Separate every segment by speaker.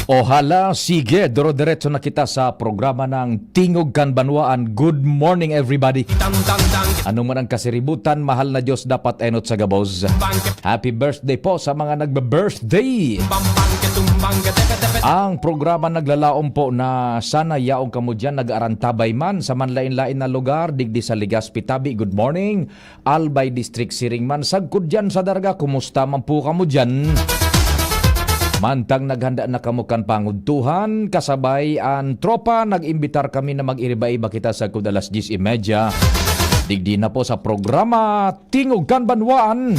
Speaker 1: O hala, sige, duro-diretso na kita sa programa ng Tingog kan Banwaan. Good morning everybody. Anong man ang kasiributan, mahal na Diyos dapat enot sa gaboz. Happy birthday po sa mga nagbe-birthday. Ang programa naglalaom po na sana yaong kamo dyan nag-arantabay man sa manlain-lain na lugar, digdi sa Legazpi Tabi. Good morning. Albay District Siring man, sagkod dyan sa Darga, kumusta man po kamo dyan? Mantang naghanda na kamukan pangudtuhan, kasabay ang tropa, nag-imbitar kami na mag-iriba-iba kita sa kudalas 10:30. Digdi na po sa programa Tingog kan Banwaan.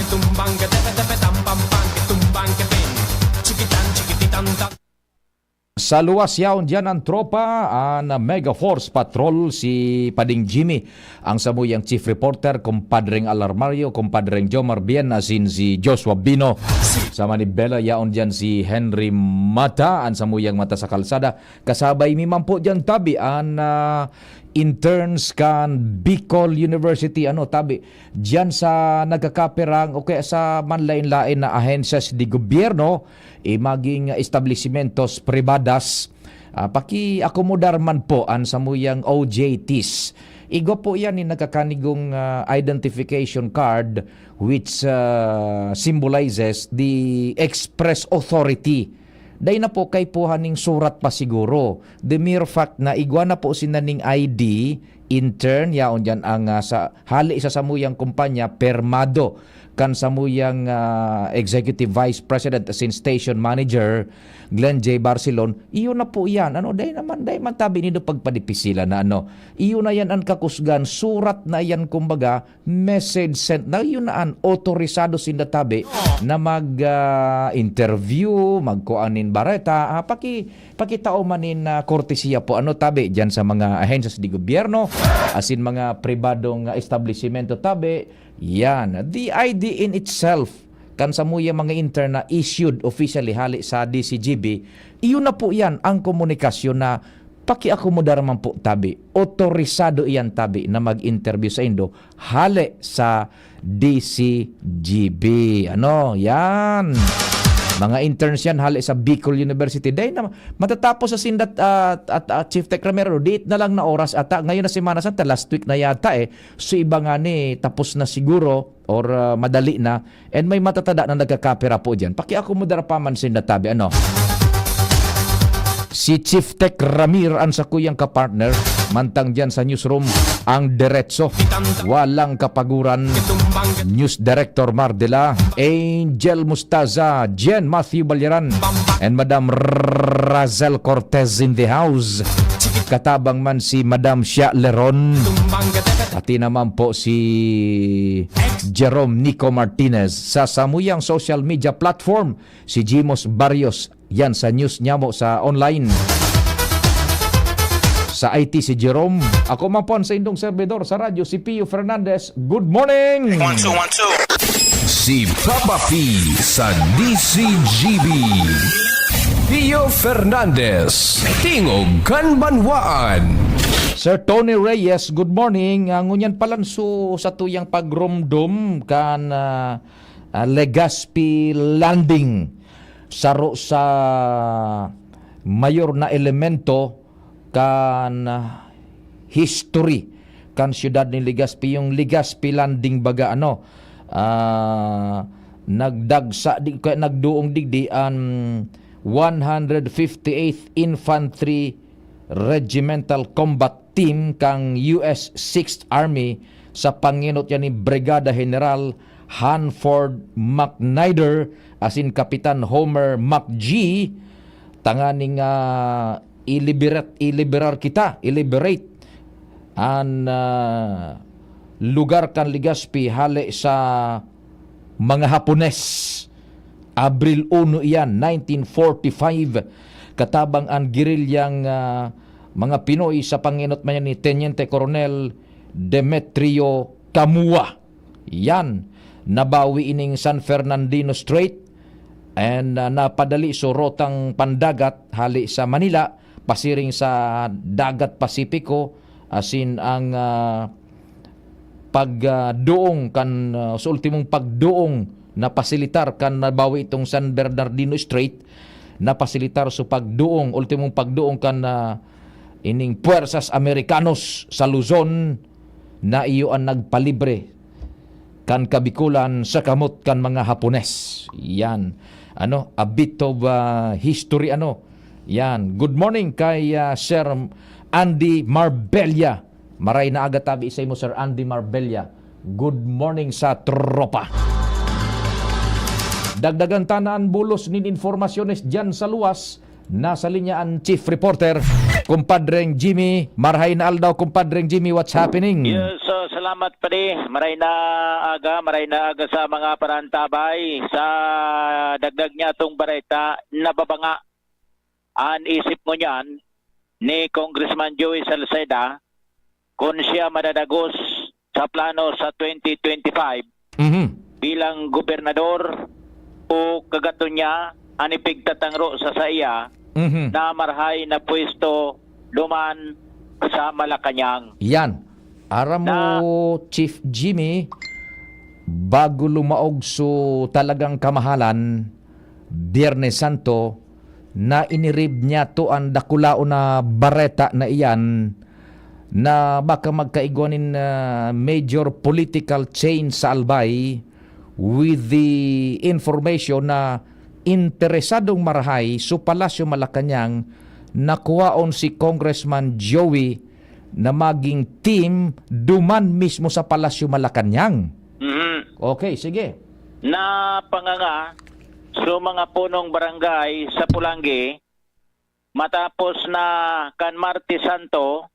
Speaker 1: Sa luwas yaon dyan ang tropa, ang Mega Force Patrol, si Pading Jimmy, ang samuyang chief reporter, kumpadring Alarmario, kumpadring Jomar Bien, asin si Joshua Bino. Sa Manibela yaon dyan si Henry Mata, ang samuyang mata sa kalsada. Kasabay mimang po dyan tabi, ang interns kan Bicol University, tabi, dyan sa nagkakaperang, okay, sa manlain-lain na ahensyas di gobyerno, maging establishmentos privadas, paki-akomodar man po ang samuyang OJTs. Igo po yan yung nagkakanigong identification card which symbolizes the express authority. Dahil na po kay po haning surat pa siguro. The mere fact na igwa na po sinaning ID, intern, yaon dyan ang sa hali sa samuyang kumpanya, permado kan samuyang Executive Vice President sin Station Manager Glenn J. Barcelon, iyo na po yan. Dahil man tabi nito pagpadipisila na iyo na yan ang kakusgan, surat na yan kumbaga, message sent na iyo na ang otorisado sin tabi na mag-interview, magkuanin bareta, pakitao manin kortesiya po tabi dyan sa mga ahensyas di gobyerno, asin mga pribadong establishmento tabi. Yan, the ID in itself kan samuya mga intern na issued officially hali sa DCGB, iyon na po yan ang komunikasyon na paki-akomodar man po tabi, otorisado iyan tabi na mag-interview sa Indo hali sa DCGB. Yan. Mga interns yan hali sa Bicol University. Dahil na matatapos sa sindat at Chief Tech Ramiro, diit na lang na oras ata. Ngayon na Semana Santa, last week na yata So iba nga tapos na siguro or madali na. And may matatada na nagkakapera po dyan. Paki-akomodar pa man sindat tabi. Si Chief Tech Ramir ang sakuyang kapartner, mantang dyan sa newsroom, ang diretso, walang kapaguran, News Director Mardela, Angel Mustaza, Jen Matthew Balyaran, and Madam Razel Cortez in the house. Katabang man si Madam Shia Leron, pati naman po si Jerome Nico Martinez. Sa samuyang social media platform, si Jimos Barrios, yan sa news niya mo sa online. Sa IT si Jerome. Ako man po sa indong servidor sa radyo, si Pio Fernandez. Good morning!
Speaker 2: 1, 2, 1, 2.
Speaker 3: Si Papa P sa DCGB. Pio Fernandez, Tingog kan Banwaan.
Speaker 1: Sir Tony Reyes, good morning. Ngunyan palanso sa tuyang pagrumdum kan Legazpi Landing. Saro sa mayor na elemento kan history kan siyudad ni Legazpi, yung Legazpi Landing baga nagduong digdi ang 158th Infantry Regimental Combat Team kang US 6th Army sa panginot yan ni Brigada General Hanford McNider asin Kapitan Homer McG tanganing i-liberate ang lugar kan Legazpi hali sa mga Hapones. Abril 1 iyan, 1945. Katabang ang gerilyang mga Pinoy sa panginot man ni Teniente Colonel Demetrio Camua. Yan, nabawi ining San Fernandino Strait and napadali so rotang pandagat hali sa Manila, pasiring sa dagat Pasipiko, asin ang pagdoong kan sa ultimong pagdoong na pasilitar kan nabawi itong San Bernardino Strait napasilitar sa pagduong, ultimong pagduong kan ining Puwersas Americanos sa Luzon na iyo ang nagpalibre kan kabikulan sa kamot kan mga Hapones. Yan. A bit of history Yan. Good morning kay Sir Andy Marbella. Maray na aga tabi isay mo Sir Andy Marbella. Good morning sa tropa. Dagdagan tanaan bulos nin informasyones dyan sa luwas. Nasa linya ang Chief Reporter, Kumpadreng Jimmy. Marhay na aldaw, Kumpadreng Jimmy. What's happening?
Speaker 4: Yes, so salamat pa maray na aga sa mga parantabay sa dagdag niya itong bareta nababanga ang isip mo niyan ni Congressman Joey Salceda kung siya madadagos sa plano sa 2025 bilang gobernador o kagato niya anipigtatangro sa saya na marhay na pwesto luman sa Malacanang.
Speaker 1: Yan. Aram mo, Chief Jimmy, bago lumaog so talagang kamahalan, Biyernes Santo, na inirib niya to ang dakulao na bareta na iyan na baka magkaigwanin major political change sa Albay with the information na interesadong marahay sa Palasyo Malacanang nakuwaon si Congressman Joey na maging team duman mismo sa Palasyo Malacanang. Okay, sige.
Speaker 4: Na panganga so mga punong barangay sa Pulangi matapos na kan Martes Santo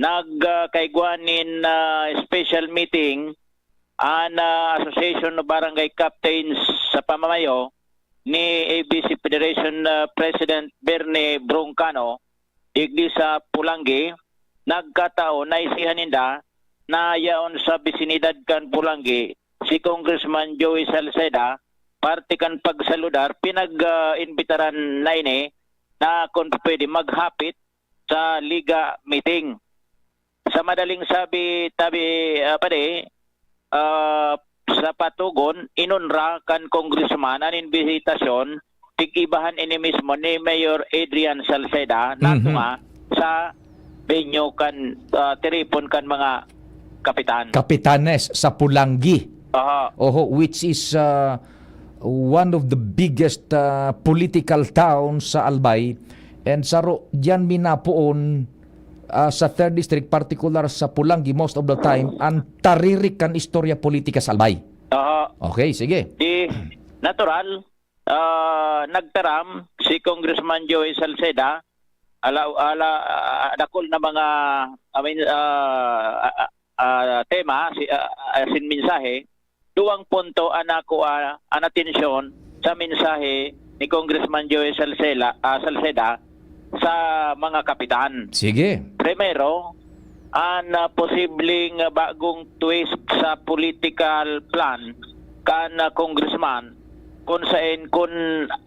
Speaker 4: nagkaigwanin special meeting ang Association of Barangay Captains sa pamamayo ni ABC Federation President Bernie Broncano digdi sa Pulangi. Nagkataon na isihaninda na yaon sa bisinidad kan Pulangi si Congressman Joey Salceda parte kan pagsaludar pinag-imbitaran na ini na kung pwede maghapit sa Liga meeting. Sa madaling sabi sa patugon inunra kan congressman ang inbitasyon tigibahan ini mismo ni Mayor Adrian Salceda natunga sa venue kan teripon kan mga kapitanes
Speaker 1: sa Pulangi. Which is one of the biggest political towns sa Albay, and saro diyan minapuon sa 3rd District, particular sa Pulangi most of the time ang taririk kan istorya politika sa Albay. Okay, sige.
Speaker 4: Di natural nagtaram si Congressman Joey Salceda dakol na mga tema sin mensahe. Duwang punto anako an atensyon sa mensahe ni Congressman Joey Salceda sa mga kapitan.
Speaker 1: Sige.
Speaker 4: Primero, ang posibleng bagong twist sa political plan kan congressman kung saan kung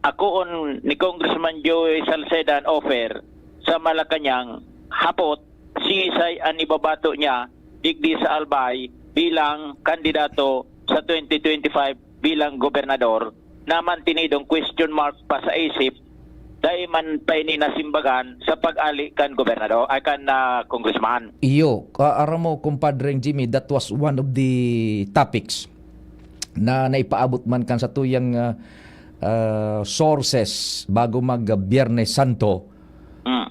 Speaker 4: akoon ni Congressman Joey Salceda an offer sa Malacanang hapot sisay ang ibabato niya digdi sa Albay bilang kandidato sa 2025 bilang gobernador na mantinidong question mark pa sa isip dahil man pa ini nasimbagan sa pag-ali kan gobernador ay kan congressman.
Speaker 1: Iyo, aram mo Kumpadreng Jimmy, that was one of the topics na naipaabot man kan sa tuyang sources bago mag Biyernes Santo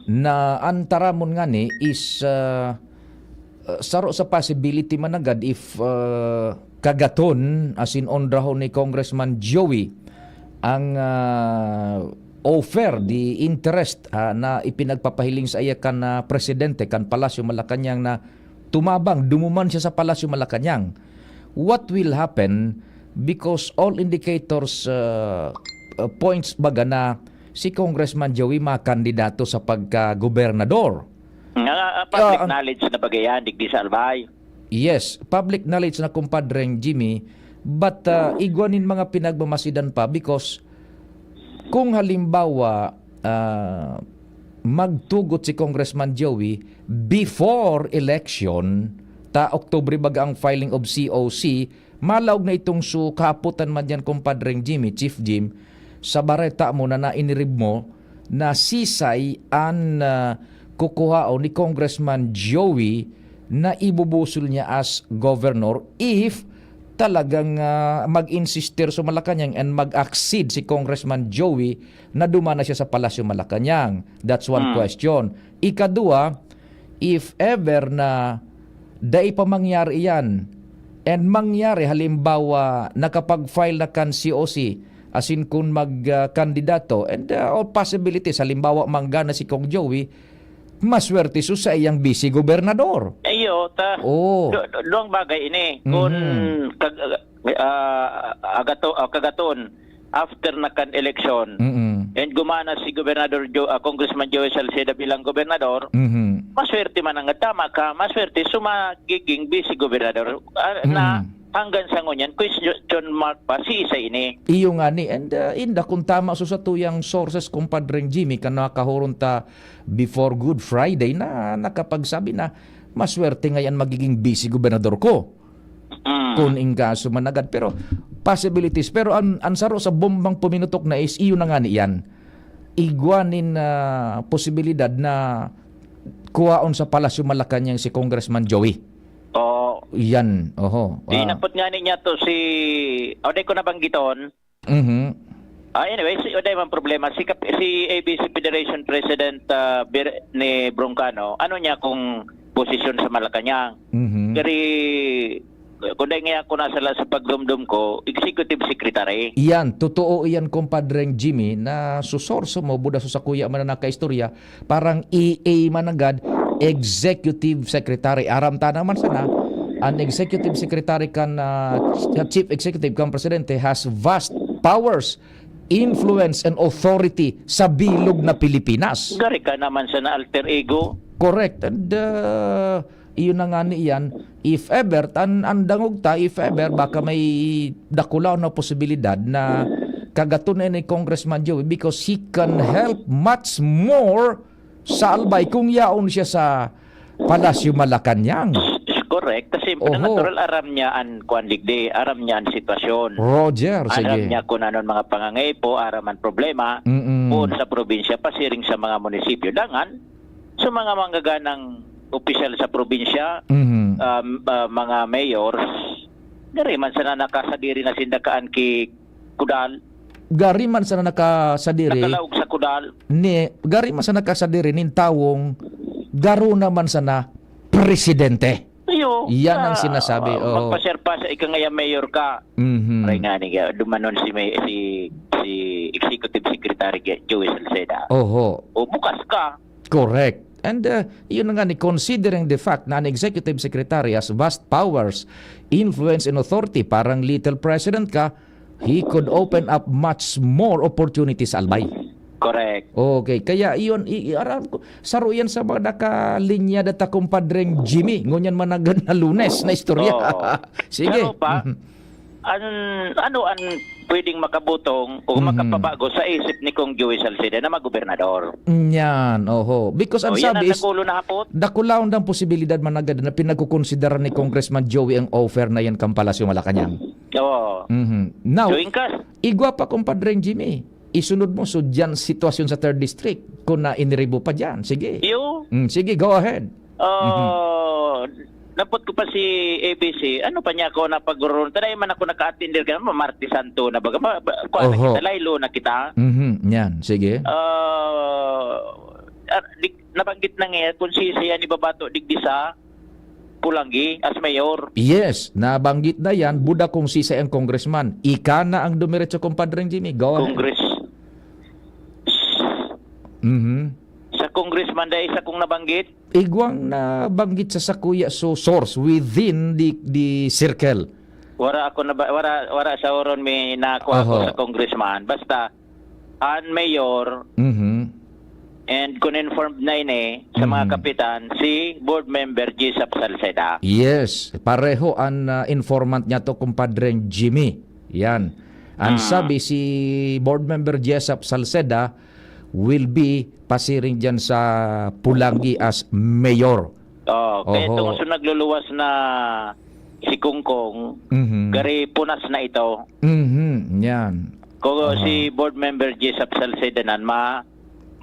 Speaker 1: na antaramon nga ni is saro sa possibility man agad if kagaton as in ondrahon ni Congressman Joey ang offer, the interest na ipinagpapahiling sa iya kan presidente kan Palasyo Malacanang na tumabang, dumuman siya sa Palasyo Malacanang. What will happen because all indicators points baga na si Congressman Joey makandidato sa pagka-gobernador.
Speaker 4: Public knowledge na bagayan digdi sa Albay.
Speaker 1: Yes, public knowledge na Kumpadreng Jimmy, but igwanin mga pinagmamasidan pa because kung halimbawa magtugot si Congressman Joey before election, ta Oktubre baga ang filing of COC, malawg na itong kaputan man yan Kumpadreng Jimmy, Chief Jim, sa bareta mo na nainirib mo na sisay an kukuhao ni Congressman Joey na ibubusol niya as governor if talagang mag-insister sa Malacanang and mag-accede si Congressman Joey na dumana siya sa Palasyo Malacanang. That's one question. Ikadua, if ever na dai pa mangyari yan and mangyari halimbawa nakapag-file na kan COC as in kung mag-kandidato and all possibilities halimbawa manggana si Kong Joey, maswerte so sa iyang vice gobernador.
Speaker 4: Ayo, doang bagay ini. Kung kagaton after nakan election and gumana si Gobernador Congressman Joey Salceda bilang gobernador, maswerte man ang tama ka, maswerte sumagiging vice gobernador na hanggang sa ngunyan, question mark pa si isa ini.
Speaker 1: Iyo nga ni, and inda kung tama so sa tuyang sources kumpadreng Jimmy kan nakahurun ta before Good Friday na nakapagsabi na maswerte nga yan magiging vice gobernador ko. Kung ingkaso managad. Pero possibilities. Pero ang saro sa bombang puminutok na is iyo na nga ni yan. Iguanin na posibilidad na kuwaon sa Palasyo Malacanang si Congressman Joey. Yan,
Speaker 4: Di napot nga niya to si Oday ko nabanggiton. Anyway, Oday man problema si ABC Federation President ni Broncano, ano niya kung posisyon sa Malacanang. Kari kundi nga ako nasa sa pagdumdum ko, Executive Secretary.
Speaker 1: Yan, totoo yan kumpadreng Jimmy na susorso mo buda sa kuya man na nakaistorya, parang EA managad Executive Secretary. Aramta naman sana an Executive Secretary kan Chief Executive kan Presidente has vast powers, influence and authority sa bilog na Pilipinas.
Speaker 4: Gari ka naman sa na alter ego.
Speaker 1: Correct. And iyon na nga niyan, if ever, andangog ta, if ever, baka may dakulaw na posibilidad na kagatunan ni Congressman Joey because he can help much more sa albay kung yaon siya sa Palasyo Malacanang.
Speaker 4: Correct. Kasi natural aram niya ang kuandigdi, aram niya ang sitwasyon.
Speaker 1: Roger, sige.
Speaker 4: Aram niya kung anon mga pangangaipo, aram ang problema po sa probinsya, pasiring sa mga munisipyo. Dangan, sa mga manggaganang opisyal sa probinsya, mga mayors, gari man sana nakasadiri na sindakaan ki Kudal.
Speaker 1: Gari man sana nakasadiri.
Speaker 4: Nakalaog sa Kudal.
Speaker 1: Gari man sana nakasadiri nin tawong garo naman sana presidente.
Speaker 4: Ayo.
Speaker 1: Yan ang sinasabi.
Speaker 4: Magpaserpa sa ikangaya mayor ka. Ray nga ni dumanon si Executive Secretary Joey Salceda. O bukas ka.
Speaker 1: Correct. And yun nga ni, considering the fact na an executive secretary has vast powers, influence and authority, parang little president ka, he could open up much more opportunities albay.
Speaker 4: Correct.
Speaker 1: Okay, kaya iyon iaram ko saro yan sa mga nakalinya data kumpadreng Jimmy ngunyan managad na Lunes na istorya. Sige.
Speaker 4: Pero pa, ano ang pwedeng makabutong o makapabago sa isip ni Kong Joey Salceda na mag-gobernador?
Speaker 1: Yan, Because ang sabi is, dakulaon ang posibilidad managad na pinagkukonsidera ni Congressman Joey ang offer na yan kang Palasyo Malacanang. Now, igwa pa kumpadreng Jimmy. Isunod mo so dyan sitwasyon sa 3rd District kung na iniribo pa dyan. Sige. Sige, go ahead.
Speaker 4: Napot ko pa si ABC, ano pa niya ako napag-uron? Tanay man ako naka-attender ka naman, Marty Santo na baga. Kuha na kita, laylo na kita.
Speaker 1: Yan, sige.
Speaker 4: Nabanggit na nga kung siya ni Babato Digdisa, Pulangi as mayor.
Speaker 1: Yes, nabanggit na yan. Buda kung sisa ang congressman. Ika na ang dumiretso kumpadreng Jimmy. Go ahead.
Speaker 4: Sa congressman dahil isa kong nabanggit?
Speaker 1: Igwang nabanggit sa sakuya so source within the circle.
Speaker 4: Wara sa oron may nakuha ko sa congressman. Basta ang mayor and confirmed na sa mga kapitan si board member Jesap Salceda.
Speaker 1: Yes, pareho ang informant niya to kumpadreng Jimmy. Yan. Ang sabi si board member Jesap Salceda will be pasiring dyan sa Pulangi as mayor.
Speaker 4: Kaya itong nagluluwas na si Kungkong, gari punas na ito.
Speaker 1: Yan.
Speaker 4: Kung si board member Jessup Salcedanan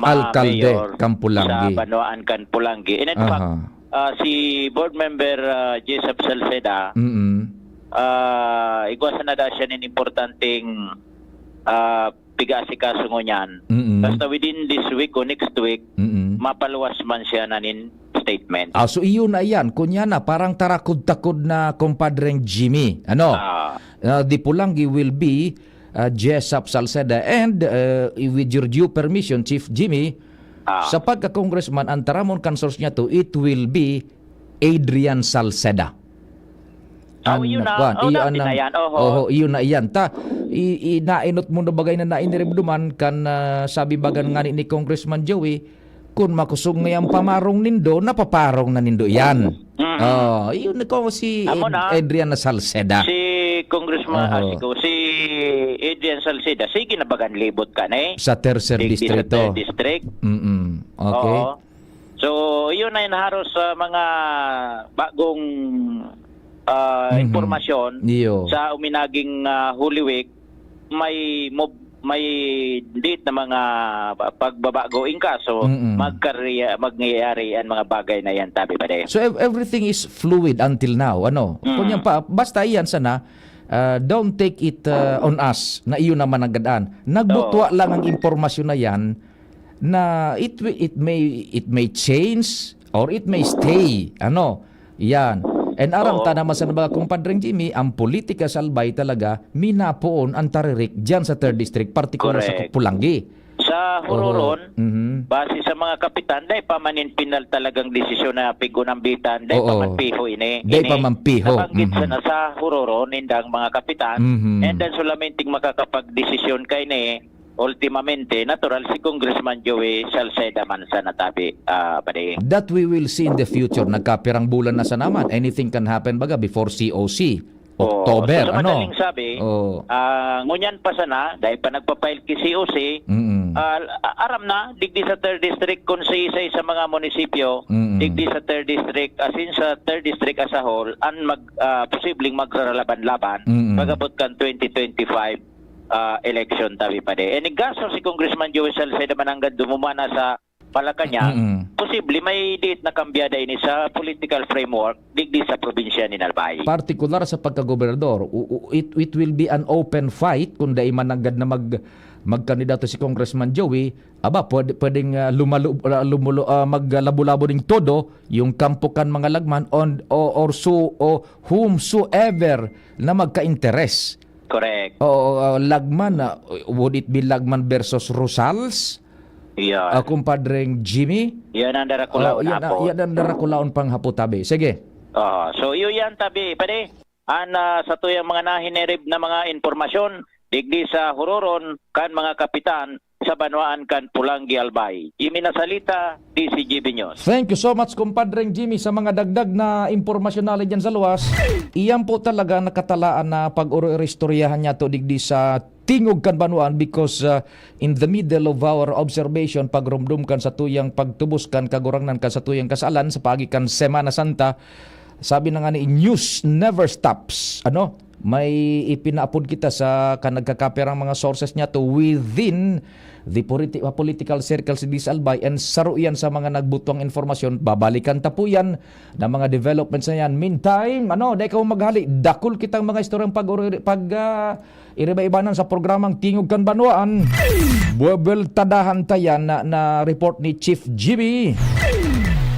Speaker 1: Alkalde,
Speaker 4: mayor
Speaker 1: Kampulangi.
Speaker 4: sa Banwaan kan Pulangi. And in fact, si board member Jessup Salceda, igwasan na daw siya ng importanteng pigasikaso ngunyan. Basta within this week o next week, mapaluwas man siya na nin statement.
Speaker 1: So iyon na yan. Kunya na, parang tarakod-takod na kumpadreng Jimmy. Ano? The Pulangi will be Jessup Salceda and with your due permission, Chief Jimmy, sa pagka-congressman, ang taramon kan source niya to, it will be Adrian Salceda.
Speaker 4: Yun na. Dati na yan.
Speaker 1: Iyon na yan. Inainot mo na bagay na nainiribduman kan sabi bagan nga ni Congressman Joey, kung makusog ngayang pamarong nindo, napaparong na nindo yan. Iyon na ko si Adrian Salceda.
Speaker 4: Si Congressman, si Adrian Salceda, sige na bagan libot ka na
Speaker 1: sa Tercer Distrito.
Speaker 4: Sa District.
Speaker 1: Okay.
Speaker 4: So, yun na inaharos sa mga bagong impormasyon sa uminaging Holy Week. May date na mga pagbabago in kaso magyayari ang mga bagay na yan tabi pa din.
Speaker 1: So everything is fluid until now. Kunya pa basta iyan sana don't take it on us na iyon naman nagadaan. Nagbutwa lang ang impormasyon na yan na it may change or it may stay. Yan. And aram ta naman sa mga kumpadreng Jimmy, ang politika sa Albay talaga minapoon ang taririk dyan sa 3rd District, partikular sa Pulangi.
Speaker 4: Sa Huroron, base sa mga kapitan, dahil pamanin pinal talagang desisyon na pigunambitan, dahil pamanpiho ini.
Speaker 1: Dahil pamanpiho.
Speaker 4: Nabanggit sa Huroron, indang mga kapitan, and then solamenting makakapag-desisyon kay ni ultimamente, natural si Congressman Joey Salceda man sa natabi.
Speaker 1: That we will see in the future. Nagkapirang bulan na sa naman. Anything can happen baga before COC. October.
Speaker 4: So sa madaling sabi, ngunyan pa sana, dahil pa nagpapail ki COC, aram na, digdi sa 3rd District kung sa mga munisipyo, digdi sa 3rd District, as in sa 3rd District as a whole, posibleng magralaban-laban, pagabot kan 2025 election tabi pa de. And gaso si Congressman Joey Salceda mananggad dumumana sa Malacanang, posible may date na kambyada ini sa political framework digdi sa probinsya ni Albay.
Speaker 1: Partikular sa pagkagobernador, it will be an open fight kung dai mananggad na magkandidato si Congressman Joey, pwedeng maglabo-labo ding todo yung kampukan mga lagman or whomsoever na magka-interes.
Speaker 4: Correct.
Speaker 1: Lagman, would it be Lagman versus Rosales?
Speaker 4: Yeah.
Speaker 1: Kumpadreng Jimmy?
Speaker 4: Yan ang darakulaon hapo.
Speaker 1: Yan ang darakulaon pang hapo tabi. Sige.
Speaker 4: So yun yan tabi. Pwede. Sa tuyang mga nahinerib na mga informasyon, digdi sa Huroron, kan mga kapitan, sa Banwaan kan Pulangi Albay. Iminasalita, DCGB News.
Speaker 1: Thank you so much, kumpadreng Jimmy, sa mga dagdag na impormasyon na dyan sa luwas. Iyan po talaga nakatalaan na pag-restoryahan niya to digdi sa tingog kan Banwaan because in the middle of our observation, pagrumdum kan sa tuyang pagtubos kan kagurangnan kan sa tuyang kasalan sa pagikan Semana Santa, sabi na nga ni, news never stops. May ipinaapod kita sa kanagkakaperang mga sources niya to within the political circles in Albay, and saro yan sa mga nagbutwang informasyon. Babalikan ta po yan na mga developments na yan. Meantime, dahil ka maghali, dakul kitang mga istoryang iriba-ibanan sa programang Tingog kan Banwaan. Buwabel tadahan tayan na report ni Chief Jimmy.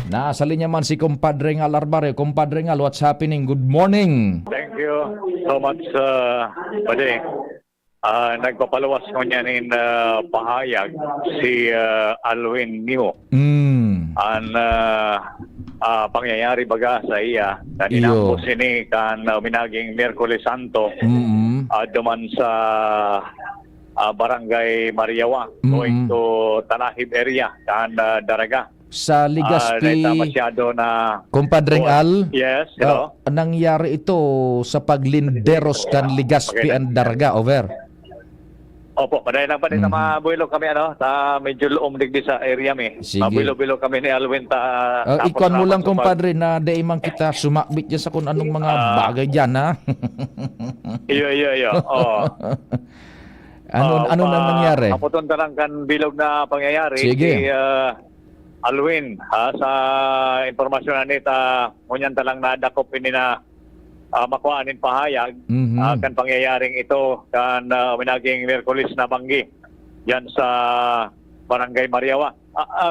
Speaker 1: Nasa linya man si Compadre Ngal Arbare. Compadre Ngal, what's happening? Good morning.
Speaker 5: Thank you so much, Pade. Nagpapaluwas ko niya ng pahayag si Alwin Nimo. Ang pangyayari baga sa iya. Kanina sini kan minaging Miyerkules Santo. Duman sa Barangay Mariawa. Going to Talahib area kan Daraga.
Speaker 1: Sa Ligaspi,
Speaker 5: masyado na
Speaker 1: Compadre Al.
Speaker 5: Yes, hello.
Speaker 1: Nangyari ito sa paglinderos kan Ligaspi and Daraga, over.
Speaker 5: Opo, padahil lang pa din na mabuilo kami ta medyo luom digdi sa area mi. Mabuilo-bilo kami ni Alwin ta.
Speaker 1: Ikon mo lang Compadre na daimang kita sumakbit dyan sa kung anong mga bagay dyan, ha?
Speaker 5: Iyo.
Speaker 1: Ano nang nangyari?
Speaker 5: Kaputon tarang kan bilog na pangyayari.
Speaker 1: Sige.
Speaker 5: Si Alwin, sa impormasyon na nita, ngunyan talang nadakop ini na makuhanin pahayag kan pangyayaring ito kan minaging Miyerkules na banggi yan sa Barangay Mariawa.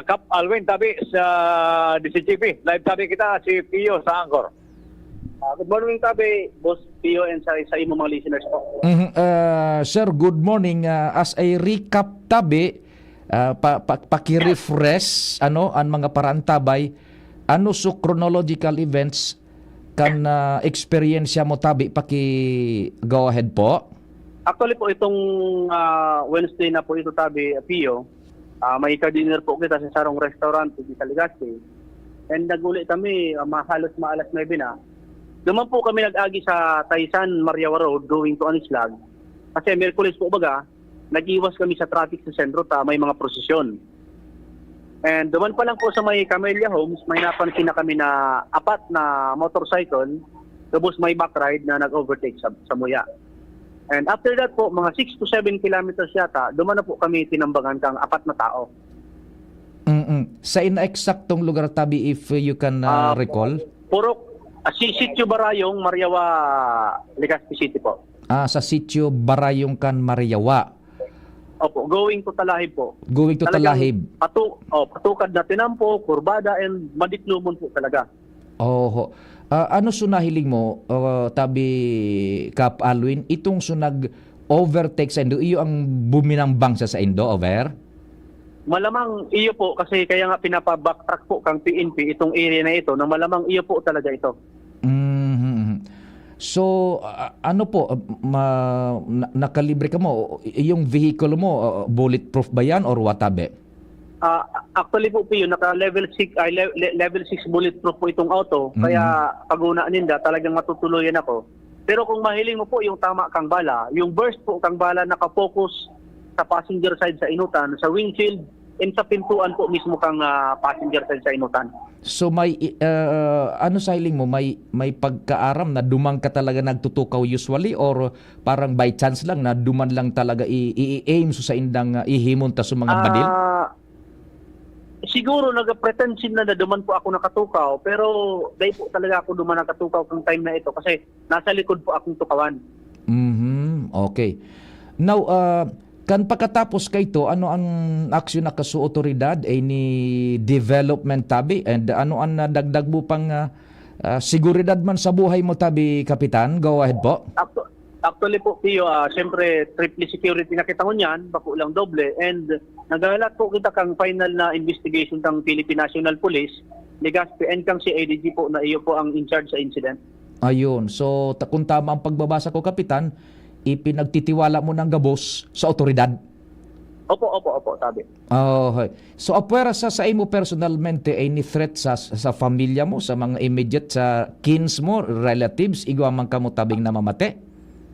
Speaker 5: Kap Alwin, tabi sa DCGP. Live tabi kita si Pio sa Angkor.
Speaker 6: Good morning, Tabi, Boss Pio, and sa imo mga listeners po.
Speaker 1: Sir, good morning. As a recap tabi, paki-refresh ang mga parantabay, ano so chronological events kan experience mo tabi, go ahead po.
Speaker 6: Actually po, itong Wednesday na po ito, Tabi, Pio, may ka-dinner po kita sa sarong restaurant sa Legazpi. And naguli kami, halos maalas 9 na. Duman po kami nag-agi sa Taysan, Mariawa Road, going to Anislag. Kasi Miyerkules po baga, nag-iwas kami sa traffic sa sentro, may mga prosesyon. And duman pa lang po sa may Camellia Homes, may napansin na kami na 4 na motorcycle, tapos may backride na nag-overtake sa Muya. And after that po, mga 6 to 7 kilometers yata, duman na po kami tinambangan kang 4 na tao.
Speaker 1: Sa ina-eksaktong lugar tabi, if you can recall?
Speaker 6: Purok, si Sitio Barayong, Mariawa, Legazpi City po.
Speaker 1: Sa Sitio Barayong kan Mariawa.
Speaker 6: Opo, going to Talahib po.
Speaker 1: Going to Talahib.
Speaker 6: Patukad na tinampo, kurbada, and madiklumon po talaga.
Speaker 1: Oho. Ano sunahiling mo, tabi Kap Alwin, itong sunag overtake sa Indo, iyo ang buminambang sa Indo, over?
Speaker 6: Malamang iyo po, kasi kaya nga pinapa-backtrack po kang PNP itong area na ito, na malamang iyo po talaga ito.
Speaker 1: So, ano po, nakalibre ka mo, yung vehicle mo, bulletproof ba yan or watabe?
Speaker 6: Actually po, Pio, naka-level 6 bulletproof po itong auto, kaya pag-una ninda, talagang matutuluyan ako. Pero kung mahiling mo po yung tama kang bala, yung burst po kang bala nakafocus sa passenger side sa inutan, sa windshield, and sa pintuan po mismo kang passenger side sa inutan.
Speaker 1: So may ano sa hiling mo, may pagkaaram na dumang ka talaga nagtutukaw usually or parang by chance lang na duman lang talaga i-aim sa indang ihimon ta sa mga badil?
Speaker 6: Siguro nag-pretension na duman po ako nakatukaw, pero dahil po talaga ako duman nakatukaw kung time na ito kasi nasa likod po akong tukawan.
Speaker 1: Okay. Now, kan pagkatapos kay ito, ano ang aksyon na kasu otoridad ni development tabi and ano ang dagdag mo pang seguridad man sa buhay mo tabi, Kapitan? Go ahead po.
Speaker 6: Actually po, Pio, siyempre triple security na kita niyan, bako lang doble, and nagalat po kita kang final na investigation ng Philippine National Police, Legazpi, and kang si ADG po na iyo po ang in charge sa incident.
Speaker 1: Ayun. So, kung tama ang pagbabasa ko, Kapitan, ipinagtitiwala mo ng gabos sa otoridad.
Speaker 6: Opo, sabi.
Speaker 1: Okay. So, apwera sa imo personalmente, any threat sa familya mo, sa mga immediate, sa kins mo, relatives, igwa man ka mo tabing namamate?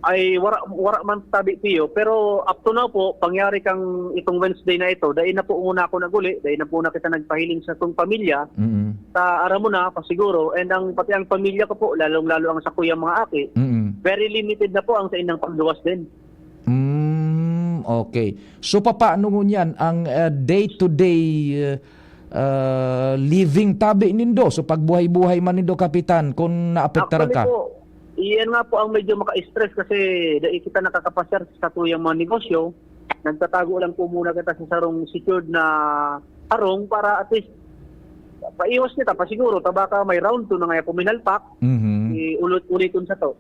Speaker 6: Ay, wara man tabi, Pio, pero up to now po, pangyari kang itong Wednesday na ito, dahil na po muna ako naguli, dahil na po na kita nagpahiling sa itong pamilya, sa araw mo na, pasiguro, and pati ang pamilya ko po, lalong-lalo ang sa kuya mga aki, very limited na po ang sa inang pagluwas din.
Speaker 1: Okay. So, paano mo yan ang day-to-day living tabi nindo? So, pagbuhay-buhay man nindo, Kapitan, kung naapektaran ka?
Speaker 6: Actually po, iyan nga po ang medyo maka-stress kasi dahil kita nakakapasyar sa tuyang mga negosyo, nagtatago lang po muna kita sa sarong secured na harong para at least paiwas kita pa siguro tabaka may round 2 na nga puminalpak, ulit-uliton sa to.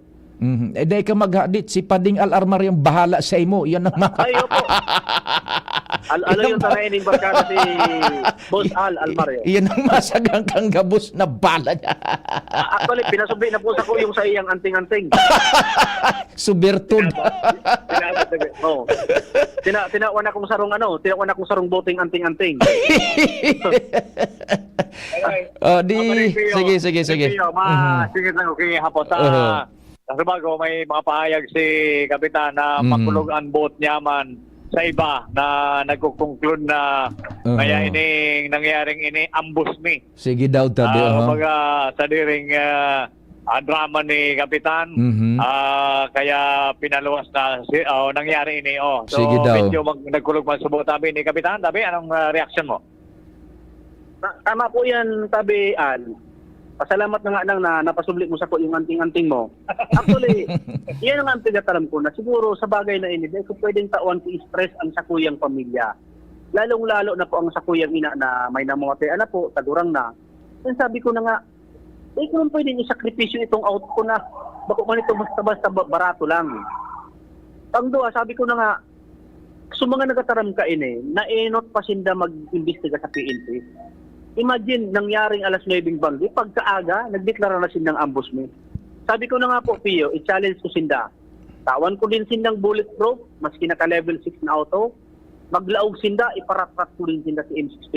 Speaker 1: Dahil ka maghadit, si Pading Alarmar yung bahala sa imo. Yan ang
Speaker 6: Ay, opo. Ano yung tanayin barkada si Boss Almario?
Speaker 1: Yan ang masagang kang gabos na bala niya.
Speaker 6: Actually, pinasubi na po sa ko yung sa iyang anting-anting.
Speaker 1: Subertud.
Speaker 6: Oh. Tinawan akong sarong boting anting-anting.
Speaker 1: Sige.
Speaker 5: Sige lang, okay, hapos. Kasi bago may mga pahayag si Kapitan na makulog ang boat niyaman sa iba na nagko-conclude na kaya nangyaring ambush me.
Speaker 1: Sige daw tabi.
Speaker 5: Mga sa diring drama ni Kapitan. Kaya pinaluwas na nangyari ini. So
Speaker 1: Sige daw.
Speaker 5: medyo nagkulog man subo tabi ni Kapitan. Tabi, anong reaction mo?
Speaker 6: Tama po yan, tabian. Pasalamat na nga lang na napasubli mo sa ko yung anting-anting mo. Actually, yan ang pinatalam ko na siguro sa bagay na ini, dahil kung pwedeng taon i-stress ang sakuyang pamilya. Lalong-lalo na po ang sakuyang ina na may namuwate na po, tagurang na. Then sabi ko na nga, kung pwedeng isakripisyo itong auto ko na, bako man ito basta-basta barato lang. Pangduwa, sabi ko na nga, sa mga nagataram ka ini, na-enot pa sinda mag-imbestiga sa PNP. Imagine, nangyaring alas 9 banggi, pagkaaga, nagdeklara na sindang ambushment. Sabi ko na nga po, Pio, i-challenge ko sinda. Tawan ko din sindang bulletproof, maski naka-level 6 na auto. Maglaog sinda, iparatrat ko din sinda si M16.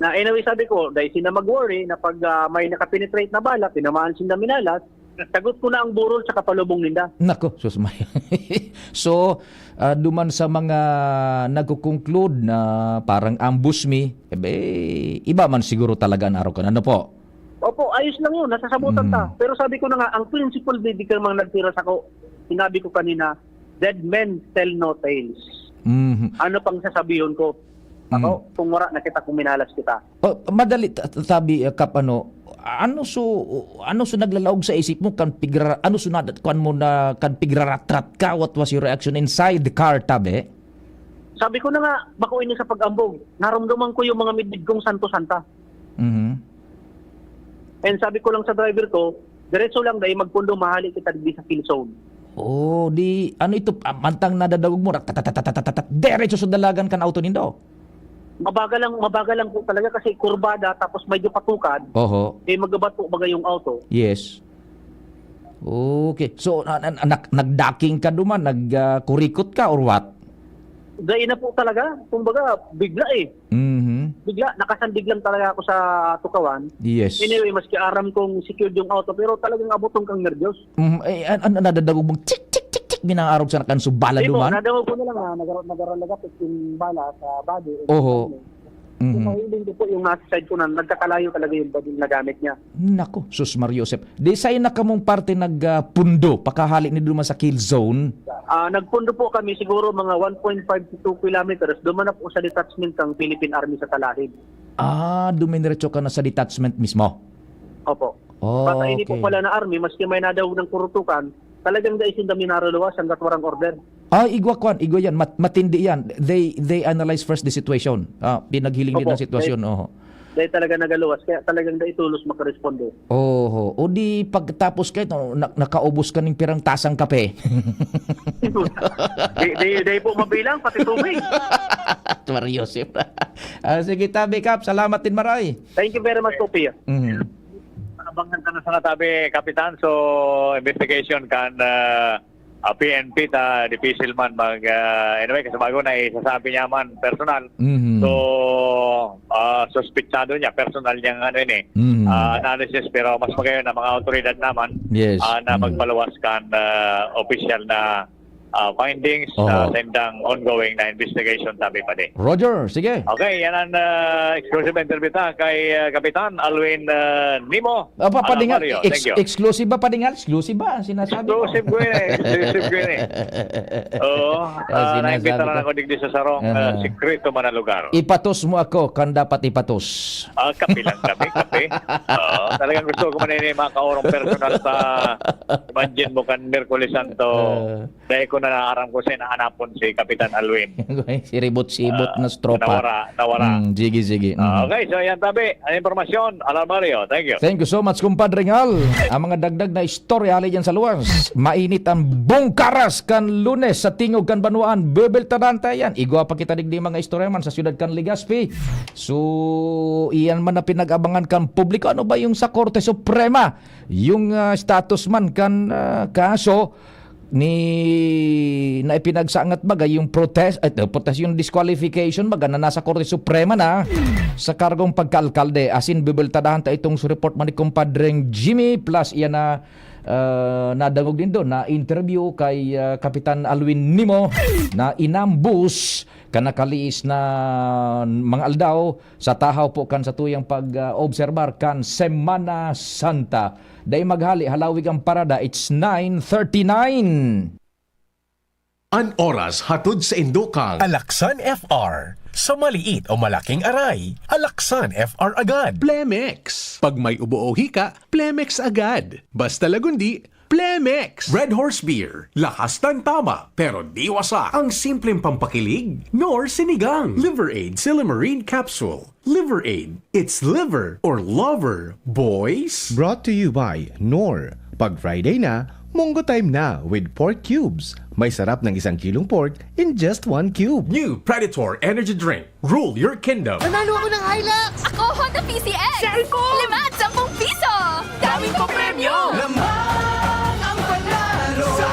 Speaker 6: Na anyway, sabi ko, dahil sinda mag-worry na pag may nakapenetrate na bala, tinamaan sinda minalas, sagot ko na ang burol sa kapalubong ninda.
Speaker 1: Nako, susmay. So, duman sa mga nagko-conclude na parang ambush me, iba man siguro talaga ang araw ka. Ano po?
Speaker 6: Opo, ayos lang yun, nasasabutan ta. Pero sabi ko na nga, ang principle di ka mang nagtira sa ko, sinabi ko kanina, dead men tell no tales. Ano pang sasabihin ko? Ako, kung wala nakita, kung minalas kita.
Speaker 1: Madali, sabi, Kap, ano so naglalaog sa isip mo kan pigra ano so kan mo na kan pigraratrat ka, what was your reaction inside the car, tabi?
Speaker 6: Sabi ko na nga, bako ini sa pag-ambog, naramdaman ko yung mga midid kong santo-santa. And sabi ko lang sa driver ko, diretso lang dahil magpundo mahali kita di sa kill zone.
Speaker 1: Oh, di ano ito mantang nadadawog mo diretso sa dalagan kan auto nindo.
Speaker 6: Mabagal lang po talaga kasi kurbada tapos medyo patukad.
Speaker 1: Oho.
Speaker 6: Magabat po bagay yung auto.
Speaker 1: Yes. Okay. So, nagdaking ka duman, nagkurikot ka or what?
Speaker 6: Dahil na po talaga. Kumbaga, bigla eh. Bigla, nakasandig lang talaga ako sa tukawan.
Speaker 1: Yes.
Speaker 6: Anyway, maski aram kong secured yung auto, pero talagang abotong kang nervyos.
Speaker 1: Nadadawog mong tik binangarog sa nakansubala duman?
Speaker 6: Nadawag ko na lang ha, nagaralagat yung bala sa body.
Speaker 1: Oho.
Speaker 6: Mahiling ko po yung nasa side ko na nagkakalayo talaga yung body na gamit niya.
Speaker 1: Nako, sus Mariosep. Di sa'yo na kamong parte nagpundo, pakahalik ni duman sa kill zone?
Speaker 6: Nagpundo po kami siguro mga 1.5 to 2 kilometers. Duman na po sa detachment ng Philippine Army sa Talahib.
Speaker 1: Dumiretso ka na sa detachment mismo?
Speaker 6: Opo. Basta hindi po pala na Army, maski may nadawag ng kurutukan, talagang daisin dami naruluwas hanggat warang order.
Speaker 1: Igwa yan. Matindi yan. They analyze first the situation. Pinaghiling din ang sitwasyon.
Speaker 6: Dahil talaga nagaluwas, kaya talagang daitulos makaresponde.
Speaker 1: O di pagtapos kayo, nakaubos ka ng pirang tasang kape.
Speaker 6: Di po mabilang, pati tubig.
Speaker 1: Mariosep. Sige, tabi, Kap. Salamat din, maray.
Speaker 6: Thank you very much, Popia.
Speaker 5: Abangan ka na sa natabi, Kapitan. So, investigation kan PNP ta difficile man anyway, kasi bago na isasabi niya man personal. So, suspitsado niya, personal niyang analysis, pero mas magayon na mga otoridad naman na magpaluwas kan official na findings sa sendang ongoing na investigation, sabi pa din.
Speaker 1: Roger, sige.
Speaker 5: Okay, yan ang exclusive interview ta kay Kapitan Alwin Nimo.
Speaker 1: Padingal,
Speaker 5: Thank you.
Speaker 1: exclusive ba, Padingal? Exclusive ba? Sinasabi ko.
Speaker 5: Exclusive ko yun eh. Oo. Naimbita na ako digdi sa sarong sikreto man na lugar.
Speaker 1: Ipatos mo ako kan dapat ipatos.
Speaker 5: Kape lang kami, kape. Talagang gusto ko man mga kaorong personal sa imagine mo kan Merkulis Santo. Dahil ko na naaram ko sa inahanapon si Kapitan Alwin.
Speaker 1: Si ribot-sibot na stropa.
Speaker 5: Nawara.
Speaker 1: Sige.
Speaker 5: Okay, so yan tabi. Ang impormasyon, Alarmario. Thank you.
Speaker 1: Thank you so much, kumpadre Ngal. Ang mga dagdag na istorya halay dyan sa luwas. Mainit ang bongkaras kan Lunes sa tingog kan Banwaan. Bebeltaran tayo yan. Igwa pa kita digdi mga istorya man sa siyudad kan Legazpi. So, iyan man na pinag-abangan kan publiko. Ano ba yung sa Korte Suprema? Yung status man kan kaso ni na ipinagsangat baga yung protest yung disqualification baga na nasa Korte Suprema na sa kargong pagkaalkalde. Asin bibeltadahan ta itong report man ni kumpadreng Jimmy plus iyan na nadangog din doon na interview kay Kapitan Alwin Nimo na inambus kanakaliis na mga aldaw sa tahaw po kan sa tuyang pag-obserbar kan Semana Santa. Dahil maghali, halawig ang parada. It's 9:39.
Speaker 3: An oras hatod sa Indokang.
Speaker 7: Alaksan FR. Sa maliit o malaking aray, Alaksan FR agad.
Speaker 8: Plemex. Pag may ubo o hika, Plemex agad. Basta lagundi, Plemex.
Speaker 3: Red Horse Beer. Lakas ng tama, pero di wasak. Ang simpleng pampakilig, nor sinigang.
Speaker 8: Liver Aid Silimarine Capsule. Liver Aid. It's liver or lover, boys.
Speaker 9: Brought to you by Nor. Pag Friday na, Munggo time na with pork cubes. May sarap ng 1 kilong pork in just 1 cube.
Speaker 3: New Predator Energy Drink. Rule your kingdom.
Speaker 10: Nanalo ako ng Hilux! Ako, Honda PCX! Share ko! 5 at 10 piso! Daming ko premyo!
Speaker 3: Lamang ang panalo sa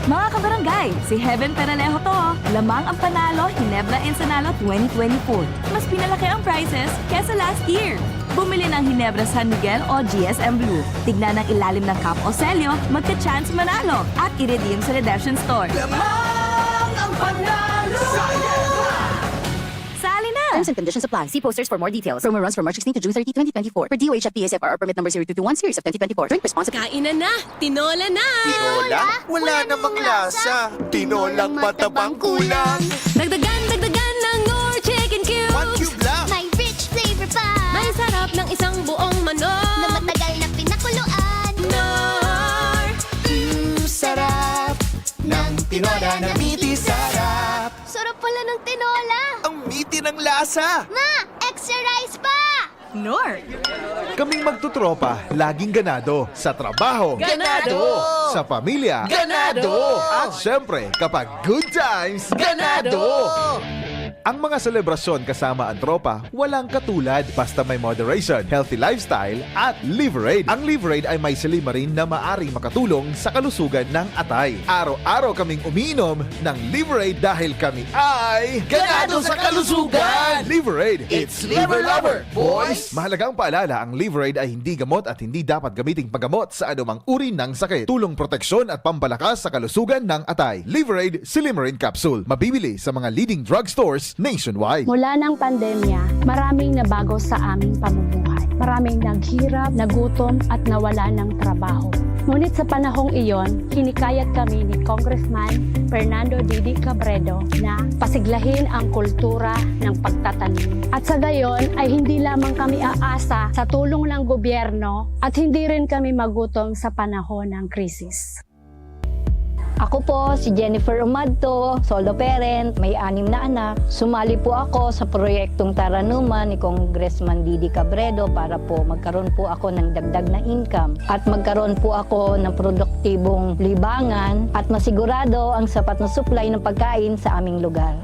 Speaker 10: Mga kabarangay, si Heaven Peralejo to. Lamang ang panalo, Ginebra Ensenado 2024. Mas pinalaki ang prizes kesa last year. Bumili ng Ginebra San Miguel o GSM Blue. Tignan ang ilalim ng cup o selyo, magka-chance manalo at i-redeem sa redemption store.
Speaker 3: Lamang ang panalo sa
Speaker 10: Sali na!
Speaker 11: Terms and conditions apply. See posters for more details. Promo runs from March 16 to June 30, 2024. For DOH at PSFR permit number 0221 series of 2024. Drink responsibly.
Speaker 10: Kainan na! Tinola na!
Speaker 2: Tinola? Wala namang lasa. Tinolang matabang kulang.
Speaker 10: Dagdagan ng Nor Chicken Cubes!
Speaker 2: 1 cube lang.
Speaker 12: May rich flavor pa
Speaker 10: May sarap ng isang buong manok!
Speaker 12: na matagal na pinakuluan.
Speaker 10: Nor!
Speaker 2: Sarap ng tinola na miti sarap.
Speaker 12: Sarap pala ng tinola.
Speaker 2: Ang miti ng lasa.
Speaker 12: Ma, extra rice pa!
Speaker 10: Nor!
Speaker 13: Kaming magtutropa, laging ganado. Sa trabaho,
Speaker 10: Ganado!
Speaker 13: Sa pamilya,
Speaker 10: Ganado!
Speaker 13: At syempre, kapag good times, ganado! Ang mga selebrasyon kasama ang tropa, walang katulad basta may moderation, healthy lifestyle at Liver Aid. Ang Liver Aid ay may silimarin na maaring makatulong sa kalusugan ng atay. Araw-araw kaming umiinom ng Liver Aid dahil kami ay ganado sa kalusugan! Liver Aid, it's liver lover, boys! Mahalagang paalala, ang Liver Aid ay hindi gamot at hindi dapat gamiting paggamot sa anumang uri ng sakit. Tulong proteksyon at pambalakas sa kalusugan ng atay. Liver Aid Silimarin Capsule. Mabibili sa mga leading drugstores nationwide.
Speaker 14: Mula ng pandemya, maraming nabago sa aming pamumuhay. Maraming naghirap, nagutom at nawala ng trabaho. Ngunit sa panahong iyon, hinikayat kami ni Congressman Fernando Didi Cabredo na pasiglahin ang kultura ng pagtatanim. At sa gayon ay hindi lamang kami aasa sa tulong ng gobyerno at hindi rin kami magutom sa panahon ng krisis.
Speaker 11: Ako po si Jennifer Umadto, solo parent, may 6 na anak. Sumali po ako sa proyektong Taranuman ni Congressman Didi Cabredo para po magkaroon po ako ng dagdag na income at magkaroon po ako ng produktibong libangan at masigurado ang sapat na supply ng pagkain sa aming lugar.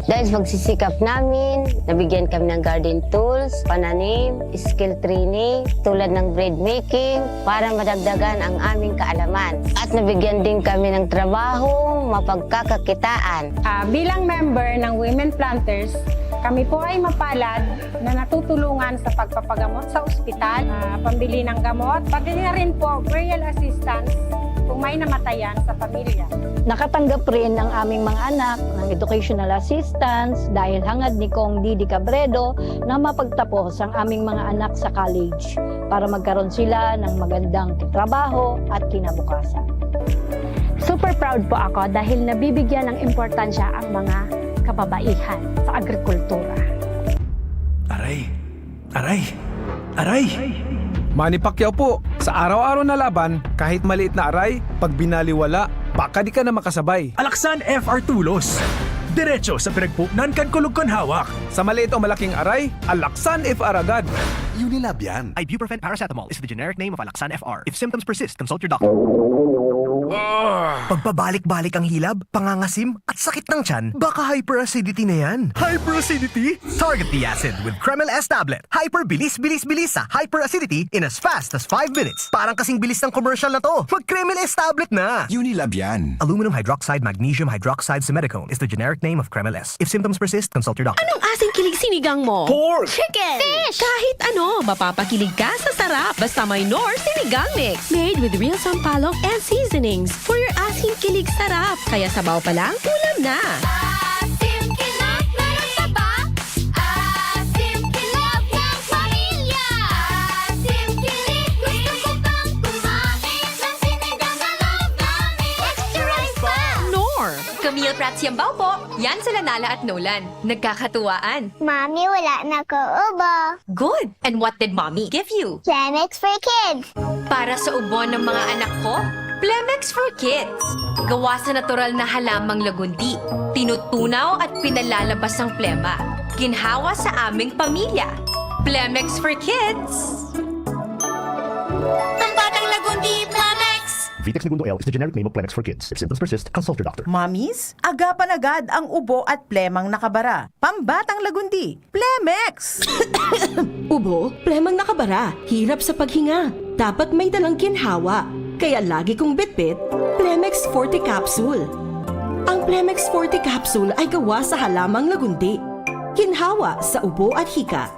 Speaker 11: Dahil sa pagsisikap namin, nabigyan kami ng garden tools, pananim, skill training, tulad ng bread making, para madagdagan ang aming kaalaman. At nabigyan din kami ng trabaho, mapagkakakitaan.
Speaker 14: Bilang member ng Women Planters, kami po ay mapalad na natutulungan sa pagpapagamot sa ospital, pambili ng gamot, pati na rin po burial assistance kung may namatayan sa pamilya.
Speaker 11: Nakatanggap rin ng aming mga anak ng educational assistance dahil hangad ni Kong Didi Cabredo na mapagtapos ang aming mga anak sa college para magkaroon sila ng magandang trabaho at kinabukasan.
Speaker 14: Super proud po ako dahil nabibigyan ng importansya ang mga kababaihan sa agrikultura.
Speaker 7: Aray! Aray! Aray! Manny Pacquiao po, sa araw-araw na laban, kahit maliit na aray, pag binaliwala, baka di ka na makasabay.
Speaker 8: Alaksan FR Tulos. Diretso sa pinagpupnan kan kulog kon hawak.
Speaker 7: Sa maliit o malaking aray, Alaksan FR agad.
Speaker 8: Unilab yan.
Speaker 7: Ibuprofen paracetamol is the generic name of Alaksan FR. If symptoms persist, consult your doctor.
Speaker 8: Pagpabalik-balik ang hilab, pangangasim, at sakit ng tiyan, baka hyperacidity na yan. Hyperacidity? Target the acid with Kremel S tablet. Hyper-bilis-bilis-bilis sa hyperacidity in as fast as 5 minutes. Parang kasing bilis ng commercial na to. Mag-Kremel S tablet na.
Speaker 3: Unilab yan.
Speaker 8: Aluminum hydroxide magnesium hydroxide simethicone is the generic name of Kremel S. If symptoms persist, consult your doctor.
Speaker 10: Anong asing kilig
Speaker 15: sinigang mo?
Speaker 2: Pork!
Speaker 12: Chicken! Fish!
Speaker 15: Kahit ano, mapapakilig ka sa sarap. Basta may Knorr Sinigang Mix. Made with real sampalok and seasonings for your asin kilig sarap. Kaya sabaw pa lang, ulam na.
Speaker 12: Asim kinap, meron pa ba? Asim kinap ng pamilya. Asim kilig, gusto ko pang kumain ng sinigang na love namin. Extra rice pa!
Speaker 15: Knorr.
Speaker 10: Camille Prats Yambaw po. Yan sila Nala at Nolan. Nagkakatuwaan.
Speaker 12: Mami, wala na ko ubo.
Speaker 10: Good. And what did mommy give you?
Speaker 12: Plemex for kids.
Speaker 10: Para sa ubo ng mga anak ko, Plemex for Kids. Gawa sa natural na halamang lagundi. Tinutunaw at pinalalabas ang plema. Ginhawa sa aming pamilya. Plemex for Kids.
Speaker 12: Pambatang lagundi, Plemex.
Speaker 8: Vitex Segundo L is the generic name of Plemex for kids. If symptoms persist, consult your doctor.
Speaker 16: Mamis, agapan agad ang ubo at plemang nakabara. Pambatang lagundi, Plemex!
Speaker 15: Ubo, plemang nakabara. Hirap sa paghinga. Dapat may dalang ginhawa. Kaya lagi kong bitbit, Plemex Forte Capsule. Ang Plemex Forte Capsule ay gawa sa halamang lagundi. Ginhawa sa ubo at hika.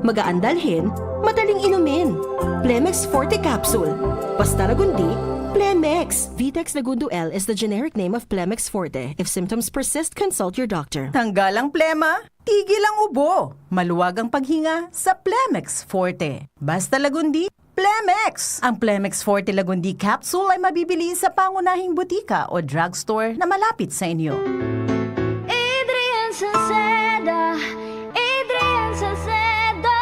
Speaker 15: Magaan dalhin, madaling inumin. Plemex Forte Capsule. Basta lagundi, Plemex. Vitex Segundo L is the generic name of Plemex Forte. If symptoms persist, consult your doctor.
Speaker 16: Tanggal ang plema, tigil ang ubo. Maluwag ang paghinga sa Plemex Forte. Basta lagundi, Plemex. Ang Plemex Forte Lagundi Capsule ay mabibili sa pangunahing butika o drugstore na malapit sa inyo.
Speaker 12: Adrian Salceda, Adrian Salceda.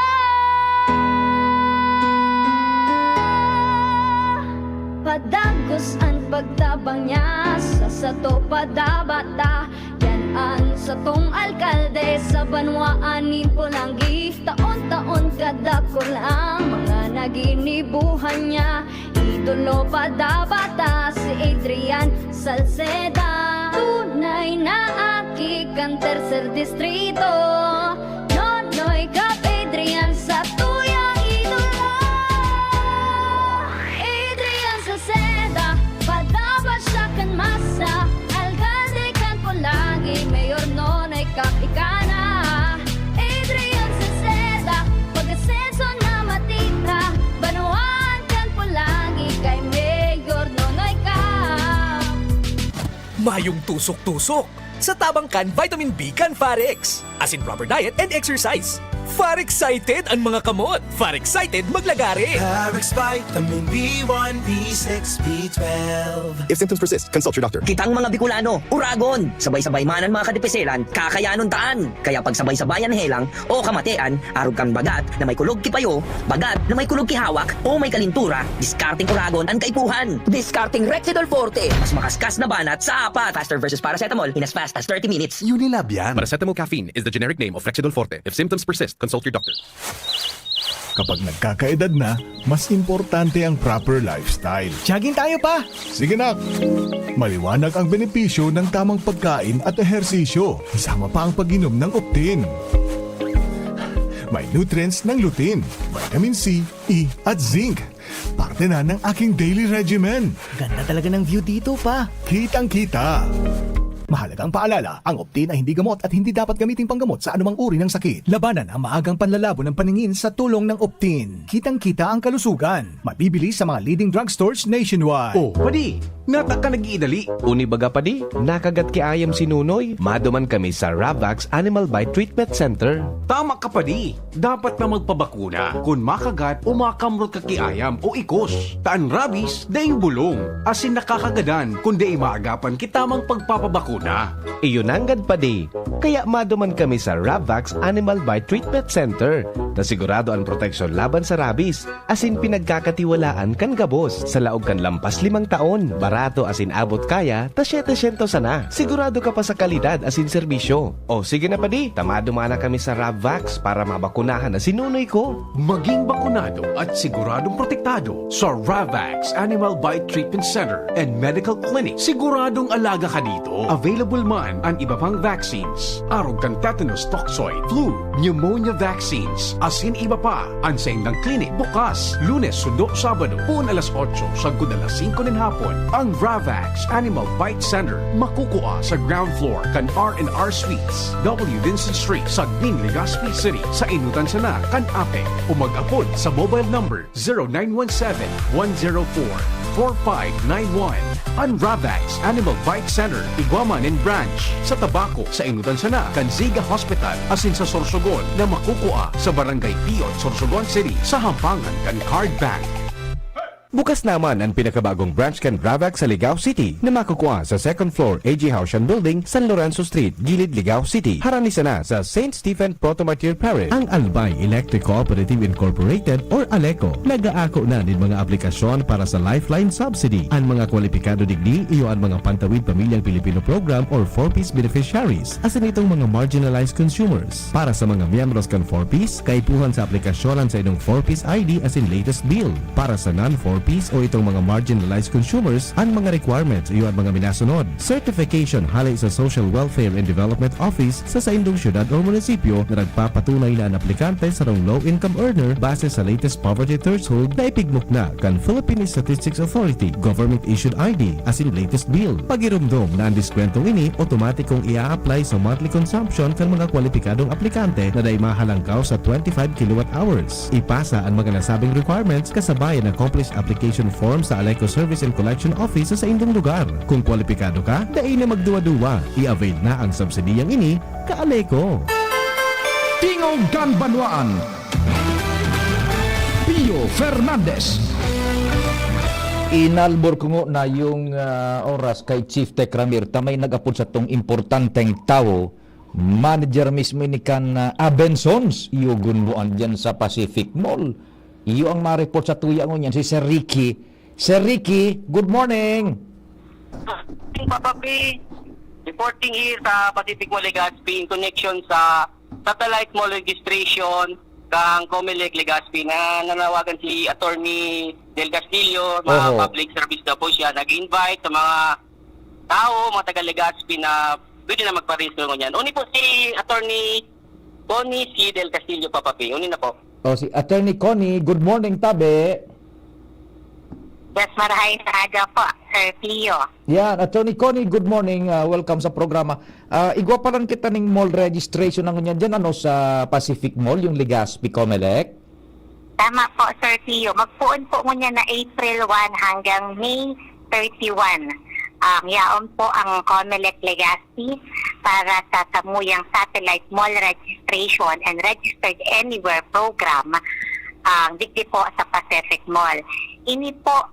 Speaker 12: Padagos ang pagtabang niya sa sato padabata. Yan ang satong alkalde sa banwaan ni Pulanggi. Taon-taon kada ko lang mga naginibuhan niya. Idolo padabata si Adrian Salceda. Tunay na aki kang tercer distrito. Nonoy kap Adrian sa tuyang idolo. Adrian Salceda, padabat siya kan masa. Alcalde kan po lagi, mayor nonoy kap ikana. Adrian Salceda, pag-asenso na matita. Banuan kan po lagi, kay mayor nonoy kap.
Speaker 2: Mayong tusok-tusok. Sa Tabangkan, Vitamin B kan Farex. As in proper diet and exercise. Far-excited ang mga kamot. Far-excited maglagari.
Speaker 17: Farex Vitamin B1, B6, B12.
Speaker 8: If symptoms persist, consult your doctor.
Speaker 18: Kitang mga Bicolano, uragon, sabay-sabay manan mga kadipeselan, kakayanon taan. Kaya pag sabay-sabayan helang o kamatean, arog kang bagat na may kulog kipayo, bagat na may kulog kihawak, o may kalintura, discarding uragon ang kaipuhan. Discarding Rexidol Forte, mas makaskas na banat sa apat. Faster versus paracetamol in as fast as 30 minutes.
Speaker 19: Unilab yan. Paracetamol caffeine is the generic name of Rexidol Forte. If symptoms persist, consult your doctor.
Speaker 20: Kapag nagkakaedad na, mas importante ang proper lifestyle.
Speaker 7: Jogging tayo pa!
Speaker 20: Sige nak! Maliwanag ang benepisyo ng tamang pagkain at ehersisyo. Isama pa ang pag-inom ng Optin. May nutrients ng lutein, vitamin C, E at zinc. Parte na ng aking daily regimen.
Speaker 7: Ganda talaga ng view dito pa.
Speaker 20: Kitang-kita. Mahalagang paalala, ang Optin ay hindi gamot at hindi dapat gamiting panggamot sa anumang uri ng sakit. Labanan ang maagang panlalabo ng paningin sa tulong ng Optin. Kitang-kita ang kalusugan. Mabibili sa mga leading drugstores nationwide.
Speaker 3: Oh, padi, natak ka nag-iidali.
Speaker 21: Uni baga padi, nakagat ki ayam si Nunoy. Maduman kami sa Ravax Animal Bite Treatment Center.
Speaker 3: Tama ka padi, dapat na magpabakuna. Kung makagat o makamrot ka kiayam o ikos. Taan rabies, daing bulong. Asin nakakagadan, kundi maagapan kitamang pagpapabakuna.
Speaker 21: Iyon anggad padi. Kaya maduman kami sa Ravax Animal Bite Treatment Center. Na sigurado ang proteksyon laban sa rabies. Asin pinagkakatiwalaan kan gabos. Sa laog kan lampas 5 taon. Barato asin abot kaya, ta 700 sana. Sigurado ka pa sa kalidad asin serbisyo. O sige na padi, tamado mana kami sa Ravax para mabakunahan na sinunoy ko.
Speaker 3: Maging bakunado at siguradong protektado sa Ravax Animal Bite Treatment Center and Medical Clinic. Siguradong alaga ka dito. Available available man ang iba pang vaccines. Arog kan tetanus toxoid, flu, pneumonia vaccines, asin iba pa. Ansaing ng clinic bukas, Lunes, Sundo, Sabado, puun alas 8, sagkod alas 5 ng hapon. Ang Ravax Animal Bite Center makukuha sa ground floor kan R&R Suites, W. Vincent Street, Sagning, Legazpi City, sa Inutan Sana, kan Ape. O mag-apod sa mobile number 0917-104-4591. Ang Ravax Animal Bite Center, Iguaman and Branch, sa Tabaco, sa Inutan Sana, kan Ziga Hospital, asin sa Sorsogon, na makukuha sa Barangay Piot, Sorsogon City, sa Hampangan kan Card Bank.
Speaker 21: Bukas naman ang pinakabagong branch kan Ravax sa Ligao City na makukuha sa second floor AG Haushan Building, San Lorenzo Street, Gilid, Ligao City. Haranisan na sa St. Stephen Protomartyr Parish. Ang Albay Electric Cooperative Incorporated or ALECO nag-aako na din mga aplikasyon para sa Lifeline Subsidy. Ang mga kwalipikado digdi iyo ang mga Pantawid Pamilyang Pilipino Program or 4-piece beneficiaries asin itong mga marginalized consumers. Para sa mga miyembros kan 4-piece, kaipuhan sa aplikasyonan sa inyong 4-piece ID asin latest bill. Para sa non-4-piece o itong mga marginalized consumers, ang mga requirements iyo ang mga minasunod. Certification halay sa Social Welfare and Development Office sa indong syudad o munisipyo na nagpapatunay na ang aplikante sa low-income earner base sa latest poverty threshold na ipigmuk na kan Philippine Statistics Authority government-issued ID asin latest bill. Pagirumdom na ang diskwentong ini, automatikong ia-apply sa monthly consumption kan mga kwalipikadong aplikante na day mahalangkaw sa 25 kWh. Ipasa ang mga nasabing requirements kasabayan ng accomplished application form sa ALECO Service and Collection Office sa indong lugar. Kung kwalipikado ka, dai na magduwa-duwa. I-avail na ang subsidiyang ini ka ALECO.
Speaker 1: Tingog kan Banwaan, Pio Fernandez. Inalbor ko nga na yung oras kay Chief Tech Ramir tamay nag-apod sa tong importanteng tao, manager mismo ni kan Abensons, iyo gunbuan dyan sa Pacific Mall. Iyo ang ma-report sa tuya ko niyan, si Sir Ricky. Sir Ricky, good morning!
Speaker 4: Papa P, reporting here sa Pacific Mall Legazpi in connection sa satellite mall registration kang Comelec Legazpi na nanawagan si Attorney Del Castillo, mga public service na po siya. Nag-invite sa mga tao, mga taga-Legazpi na pwede na magpa-register ko niyan. Uni po si Attorney Connie C. Del Castillo, Papa P. Uni na po.
Speaker 1: Si Attorney Connie, good morning, tabi.
Speaker 22: Yes, marahing sa aga po, Sir Pio.
Speaker 1: Yan, Attorney Connie, good morning. Welcome sa programa. Igwa pa lang kita ng mall registration ng ganyan dyan, sa Pacific Mall, yung Legazpi Comelec.
Speaker 22: Tama po, Sir Pio. Magpuon po mo niya na April 1 hanggang May 31. Yaon po ang Comelec Legazpi para sa samuyang satellite mall registration and registered anywhere program digdi po sa Pacific Mall. Ini po,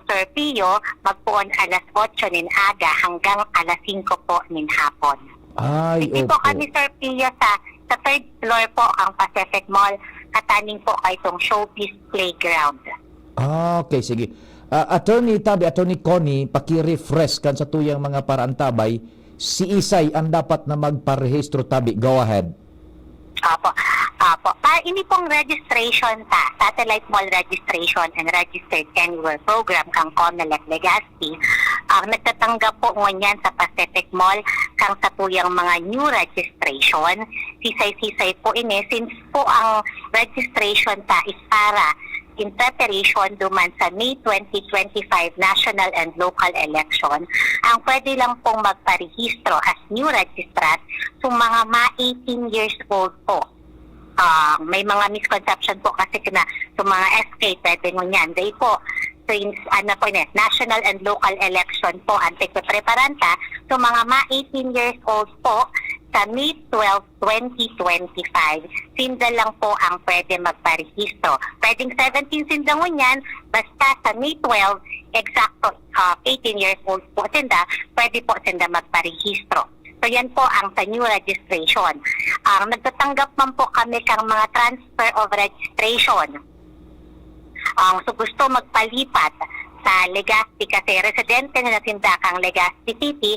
Speaker 22: Sir Pio, magpuon alas 8 nin aga hanggang alas 5 po nin hapon. Digdi po kami, Sir Pio, sa third floor po ang Pacific Mall, kataning po kay itong Showbiz Playground.
Speaker 1: Okay, sige. Attorney Tabi, Attorney Connie, paki-refresh kan sa tuyang mga paraantabay, si Isay ang dapat na magparehistro, Tabi. Go ahead.
Speaker 22: Apo. Ini pong registration satellite mall registration and registered anywhere program kang Comelec Legazpi. Nagtatanggap po ngunyan sa Pacific Mall kang sa tuyang mga new registration. Sisay-sisay po ini since po ang registration is para in preparation duman sa May 2025 national and local election. Ang pwede lang pong magparehistro as new registrant sa mga ma-18 years old po. May mga misconception po kasi na sa mga SK pwede ngunyan. Day po, since national and local election po ang pagpapreparanta sa mga ma-18 years old po sa May 12, 2025. Sinda lang po ang pwede magparehistro. Pwedeng 17 sinda ngunyan, basta sa May 12, exacto 18 years old po sinda, pwede po sinda magparehistro. So yan po ang sa new registration. Nagtatanggap man po kami kang mga transfer of registration. So gusto magpalipat sa Legazpi kasi residente na sinda kang Legazpi City,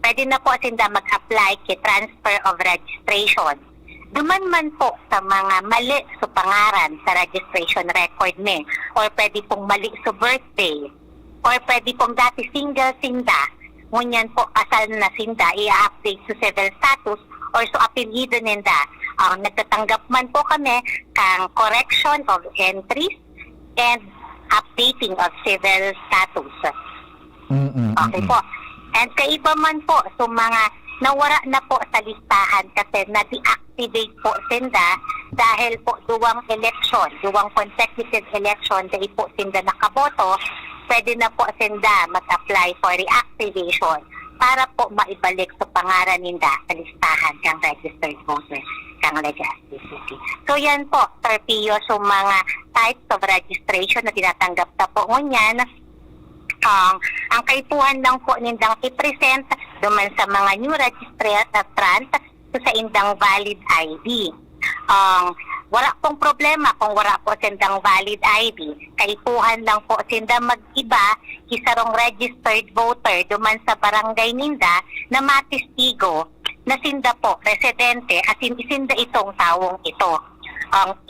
Speaker 22: pwede na po sinda mag-apply kay transfer of registration. Duman man po sa mga mali sa pangaran sa registration record ni, or pwede pong mali sa birthday, or pwede pong dati single sinda, ngunyan po asal na sinda i-update sa civil status or sa apelyido ninda. Nagtatanggap man po kami kang correction of entries and updating of civil status. Okay po. And kaiba man po so mga nawara na po sa listahan kasi na-deactivate po sinda dahil po duwang consecutive election dahil po sinda nakaboto, pwede na po sinda mag-apply for reactivation para po maibalik sa pangaran ninda sa listahan kang registered voters kang Legazpi City. So yan po, Sir Pio, so mga types of registration na tinatanggap na po ngunyan. Ang kaipuhan lang po nindang i-present duman sa mga new registrant so sa indang valid ID. Wala pong problema kung wala po sindang valid ID. Kaipuhan lang po sinda mag-iba isarong registered voter duman sa barangay ninda na matistigo na sinda po residente at sinda itong tawong ito.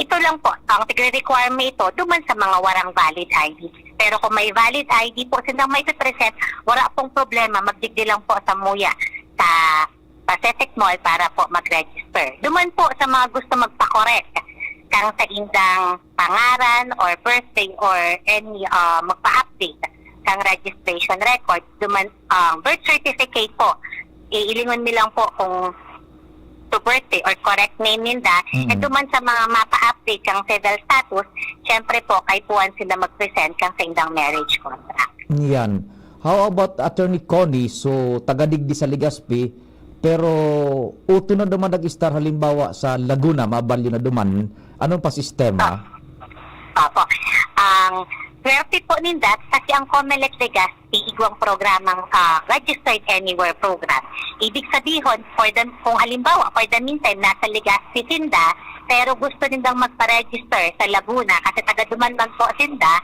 Speaker 22: Ito lang po, ang tigre-requirement ito duman sa mga warang valid ID. Pero kung may valid ID po, sindang may present, wala pong problema, magdigdi lang po sa MUYA sa Pacific Mall para po mag-register. Duman po sa mga gusto magpa-correct kang sa indang pangaran or birthday or any magpa-update kang registration record, duman birth certificate po, iilingon nilang po kung to birthday or correct name ninda. And duman sa mga mapa-update kang civil status, syempre po, kay puwan sila mag-present kang sa indang marriage contract.
Speaker 1: Yan. How about Attorney Connie? So, tagadigdi sa Legazpi, pero uto na duman nag-star halimbawa sa Laguna, mabalyo na duman. Anong pa sistema?
Speaker 22: Opo. Ang swerte po ninda, kasi ang COMELEC Legazpi, igwang programang Registered Anywhere program. Ibig sabihin, kung halimbawa, for the meantime, nasa Legazpi sinda, pero gusto nindang magpa-register sa Laguna, kasi taga-duman lang po sinda,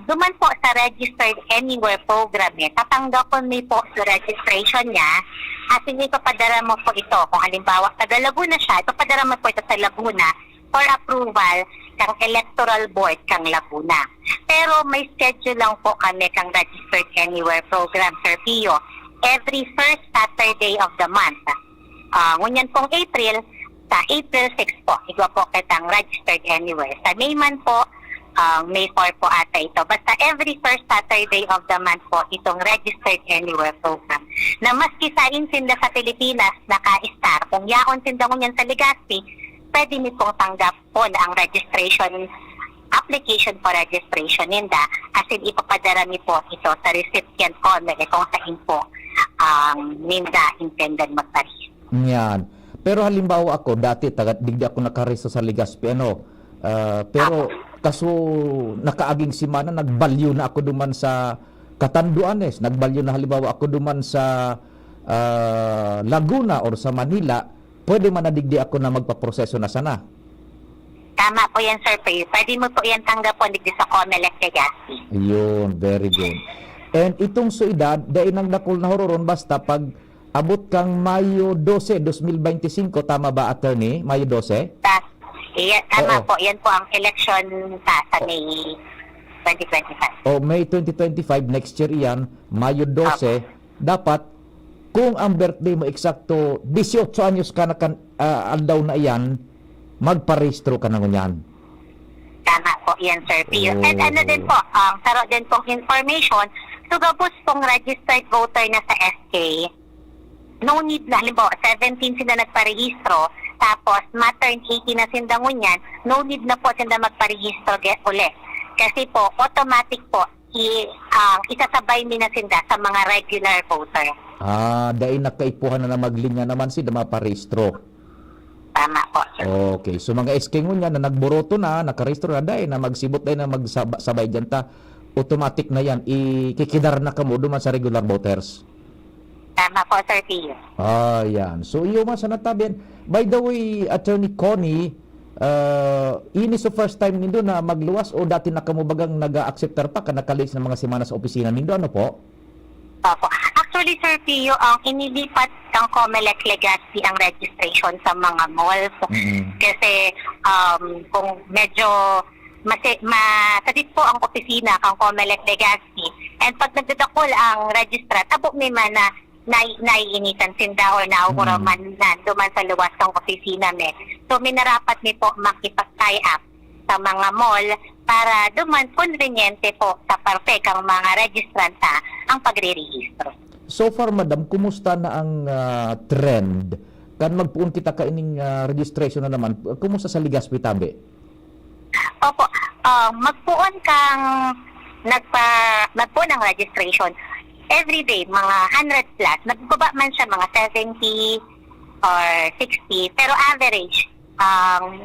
Speaker 22: duman po sa Registered Anywhere program tatanggapan mo po sa registration niya, at hindi ipapadala mo po ito. Kung halimbawa, taga-Laguna siya, ipapadala mo po ito sa Laguna for approval kang Electoral Board kang Laguna. Pero may schedule lang po kami kang Registered Anywhere program, Sir Pio, every first Saturday of the month. Ngunyan pong April, sa April 6 po, igwa po kitang Registered Anywhere. Sa May man po, May 4 po ata ito. Basta every first Saturday of the month po, itong Registered Anywhere program. Na maski sa insinda sa Pilipinas, naka-star, kung yaon sinda ngunyan sa Legazpi, pwede niyo pong tanggap po na ang registration, application for registration ninda, as in ipapadala niyo po ito sa recipient COMELEC kung saan po ninda intended magparehistro.
Speaker 1: Yan. Pero halimbawa ako, dati digdi ako nakaresto sa Legazpi, pero kaso nakaaging simana, nagbalyo na ako duman sa Catanduanes, nagbalyo na halimbawa ako duman sa Laguna or sa Manila, pwede man nadigdi ako na magpaproseso na sana.
Speaker 22: Tama po yan, Sir Pio. Pwede mo po yan tanggap po digdi sa COMELEC Legazpi.
Speaker 1: Yun, very good. And itong suidad, dahil nang dakol na hororon, basta pag abot kang Mayo 12, 2025, tama ba, Attorney? Mayo 12?
Speaker 22: Tama po, yan po ang election sa May 2025.
Speaker 1: May 2025, next year yan, Mayo 12, dapat kung ang birthday mo eksakto 18 anyos ka na aldaw na iyan, magparehistro ka na ngunyan.
Speaker 22: Tama po yan, Sir Pio. And ano din po, saro din pong information, sugabos pong registered voter na sa SK, no need na, halimbawa, 17 sila nagparehistro, tapos ma-turn 18 na sinda ngunyan, no need na po sinda magparehistro ulit. Kasi po, automatic po, isasabay nila sinda sa mga regular voter.
Speaker 1: Dahil nakaipuhan na maglinya naman sila maparehistro.
Speaker 22: Tama po.
Speaker 1: Okay, so mga SK ngunyan na nagboroto na, nakarehistro na dahil na magsibot dahil na magsabay dyan ta, automatic na yan, ikikidar na kamo duman sa regular voters.
Speaker 22: Tama po, Sir Pio.
Speaker 1: Yan. So, iyo man sa natabihan. By the way, Attorney Connie, ini sa first time nindo na magluwas o dati na kamubagang nag-acceptor pa ka nakalis ng mga semana sa opisina nindo, ano po?
Speaker 22: Opo. Actually, Sir Pio, ang inilipat ng COMELEC Legazpi ang registration sa mga malls. Kasi kung medyo masadit po ang opisina ng COMELEC Legazpi, And pag nagdadakol ang registrar, abo may man na naiinitan sinda or naukuraman na duman sa luwas ng opisina me. So minarapat ni po makipag-tie up sa mga mall para duman konvenyente po sa parte kang mga registranta ang pagre-rehistro.
Speaker 1: So far, madam, kumusta na ang trend? Kan magpuon kita kaining registration na naman, kumusta sa Legazpi tabi?
Speaker 22: Opo, magpuon kang magpuon ang registration. Every day, mga 100 plus, nagbaba man siya mga 70 or 60, pero average,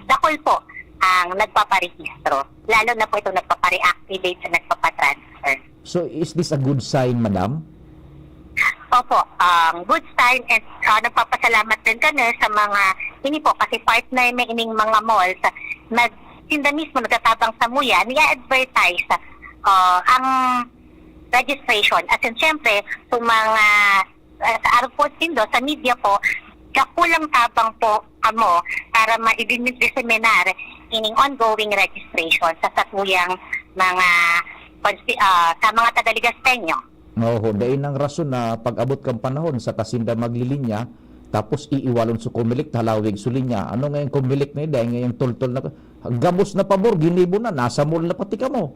Speaker 22: dakol po ang nagpaparehistro. Lalo na po ito nagpapare-activate at nagpapatransfer.
Speaker 1: So is this a good sign, madam?
Speaker 22: Opo, good sign and nagpapasalamat din kami sa mga, hindi po, kasi partner may ining mga malls, sinda mismo nagtatabang sa muya, niya-advertise ang registration. At siyempre, kung mga sa araw po sa media po, kakulang tabang po amo para ma-diseminar ining ongoing registration sa satuyang mga sa mga taga-Legaspeño.
Speaker 1: Oo, dahil ang rason na pag-abot kang panahon sa kasinda maglilinya, tapos iiwalon sa kumilik, talawig sulinya. Ano ngayon kumilik na dahil ngayon tultol na, gamos na pabor, ginibo na, nasa mall na pati ka mo.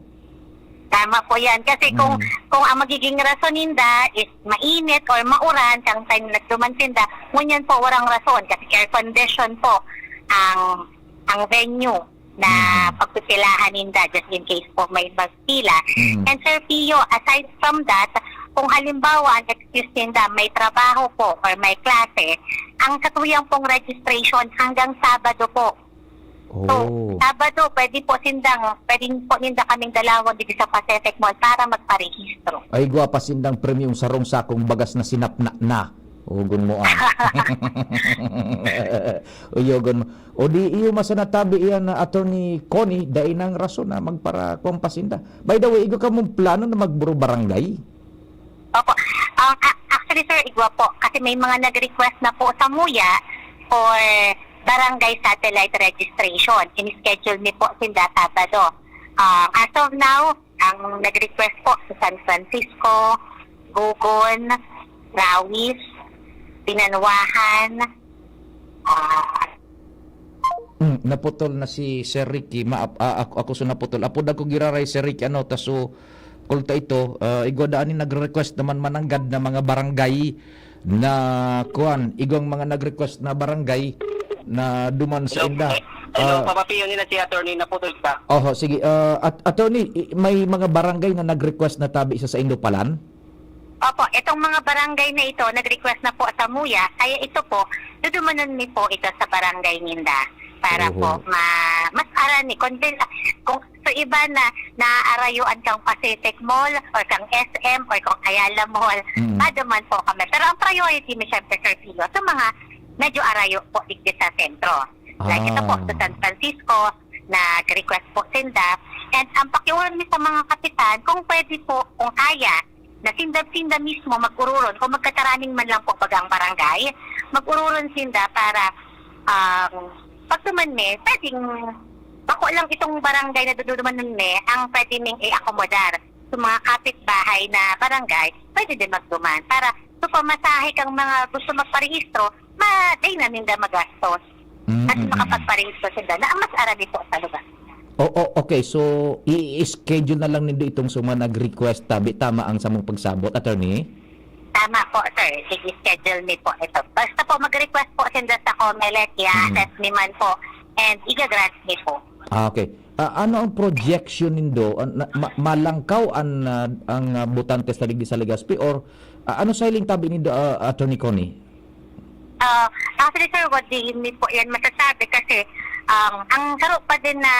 Speaker 22: Tama po yan. Kasi kung ang magiging rason ninda is mainit or mauran, kang time nagdumansinda, ngunyan po warang rason. Kasi air condition po ang venue na pagpipilahan ninda just in case po may magpila. And Sir Pio, aside from that, kung halimbawa ang excuse ninda may trabaho po or may klase, ang katuyang pong registration hanggang Sabado po. So, Sabado, pwede po ninda kaming dalawang dito sa Pacific Mall para magparehistro.
Speaker 1: Ay, gwapa sindang premium sarong sakong bagas na sinapna na. Ugon mo ang. Uyogon mo. O di iyo masanatabi iyan na Attorney Connie, dahil ng rason na magpara kompasinda. By the way, igo ka mong plano na magburo barangay?
Speaker 22: Opo. Actually, sir, igwa po. Kasi may mga nag-request na po sa MUYA for barangay satellite registration. In-schedule ni po sila Sabado. As of now, ang nag-request po sa San Francisco, Gugon, Rawis, Pinanwahan.
Speaker 1: Naputol na si Sir Ricky. Ako so naputol. Apo ko giraray Sir Ricky. Taso kulta ito, igodaanin nag-request naman mananggad na mga barangay na igong mga nag-request na barangay na duman sa inda.
Speaker 4: Hello, papapiyon nila si attorney na putol ka.
Speaker 1: Sige. Attorney, may mga barangay na nag-request na tabi isa sa Indopalan?
Speaker 22: Opo, itong mga barangay na ito, nag-request na po sa MUYA, kaya ito po, dudumanan ni po ito sa barangay ninda para po mas arani kung so iba na naaarayuan kang Pacific Mall or kang SM or kang Ayala Mall, maduman po kami. Pero ang priority mi syempre, Sir Pilo, sa mga medyo arayo po dito sa sentro. Like ito po sa San Francisco, nag-request po sinda. And ang pakiulan sa mga kapitan, kung pwede po, kung kaya, na sinda mismo mag-ururon, kung magkataraning man lang po bagang barangay, mag-ururon sinda para pag tumanme, pwedeng bako lang itong barangay na dudumanan ang pwede ming i-accommodar sa mga kapitbahay na barangay, pwede din magduman para so pamasahe kang mga gusto magparehistro, ma-day na ninda magastos. At makapagparehistro sila na ang mas arali po sa lugar.
Speaker 1: Okay, so i-schedule na lang nindo itong suma nag-request tabi. Tama ang samong pagsabot, attorney?
Speaker 22: Tama po, sir. I-schedule ni po ito. Basta po mag-request po sinda sa COMELEC, i-assess ni man po, and i-grant ni po.
Speaker 1: Okay. Ano ang projection nindo? Malangkaw ang butante sa Legazpi or ano sa iling tabi nindo, Attorney Connie?
Speaker 22: Actually, sir, what di po yan masasabi kasi ang karo pa din na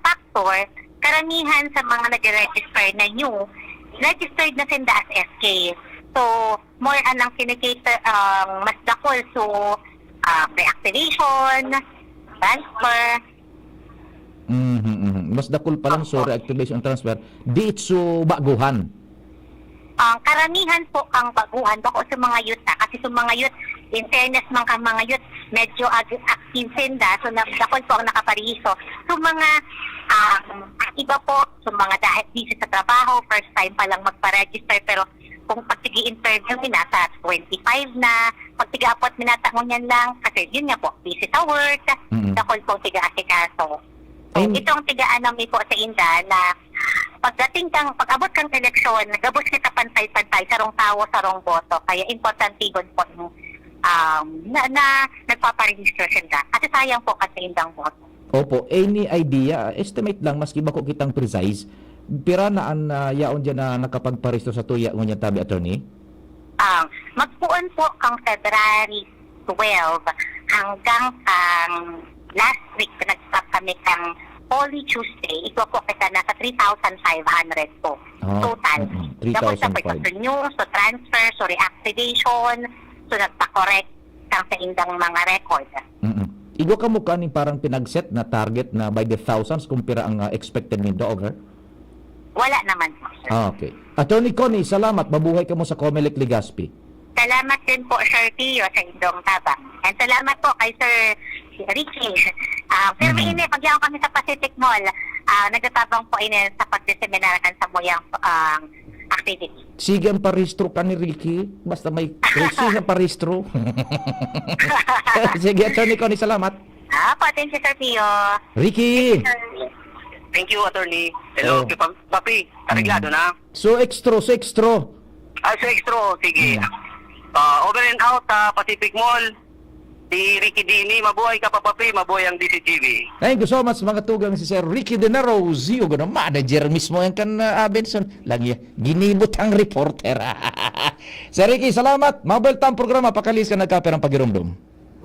Speaker 22: factor, karamihan sa mga nag-register na new, registered na sinda as SK. So, more anang kinikater, mas dakol. So, reactivation, transfer.
Speaker 1: Mas dakol pa lang so reactivation transfer. Di so baguhan.
Speaker 22: Karamihan po ang baguhan bako sa mga youth kasi sa mga youth, in fairness man ka mga youth, medyo active sinda, so dakol po ang nakaparehiso. So mga iba po, so mga dahil busy sa trabaho, first time pa lang magpa-register, pero kung pag interview nasa 25 na, pag tiga-apot minatangon yan lang, kasi yun nga po, busy sa work, dakol po tiga-asikaso. So, itong tiga-anami po sa Inda na pag-abot kang eleksyon, nagabos kita pantay-pantay, sarong tawo, sarong boto, kaya importante yun po na nagpaparegister sila. Kasi sayang po kasi Indang boto.
Speaker 1: Opo, any idea, estimate lang, maski ba ko kitang precise, pira na ang yaon dyan na nakapagparisto sa tuya ngunyan tabi, attorney?
Speaker 22: Magpuan po kang February 12 hanggang last week nag-stop kami kang Holy Tuesday. Ito po kita nasa 3,500 po total. Tapos sa news, so transfer, so reactivation, so nagpa-correct kang sa indang mga record.
Speaker 1: Igo ka mukha ni parang pinag-set na target na by the thousands kung pira ang expected nindo, over?
Speaker 22: Wala naman po, sir.
Speaker 1: Okay. Attorney Connie, salamat. Mabuhay ka mo sa Comelec Legazpi.
Speaker 22: Salamat din po, Sir Tio, sa indong tabang. And salamat po kay Sir Ricky. Pero ini, pagyaw kami sa Pacific Mall, nagtatabang po ini sa pagdiseminar kan sa muyang activity.
Speaker 1: Sige ang paristro ka ni Ricky. Basta may sige ang paristro. Sige, Attorney Connie, salamat.
Speaker 22: Thank you, Sir Tio.
Speaker 1: Ricky!
Speaker 4: Thank you, attorney. Hello, Papi. Areglado na?
Speaker 1: So extra.
Speaker 4: So extra. Sige. Over and out, Pacific Mall. Si Ricky Dini, mabuhay ka pa, Papi. Mabuhay ang DCTV.
Speaker 1: Thank you so much, mga tugang si Sir Ricky De Narozzi. O gano'n, manager mismo yan kan Benson. Lagi, ginibot ang reporter. Sir Ricky, salamat. Mabel tam programa, pakalis ka nagkaperang pagirumdum.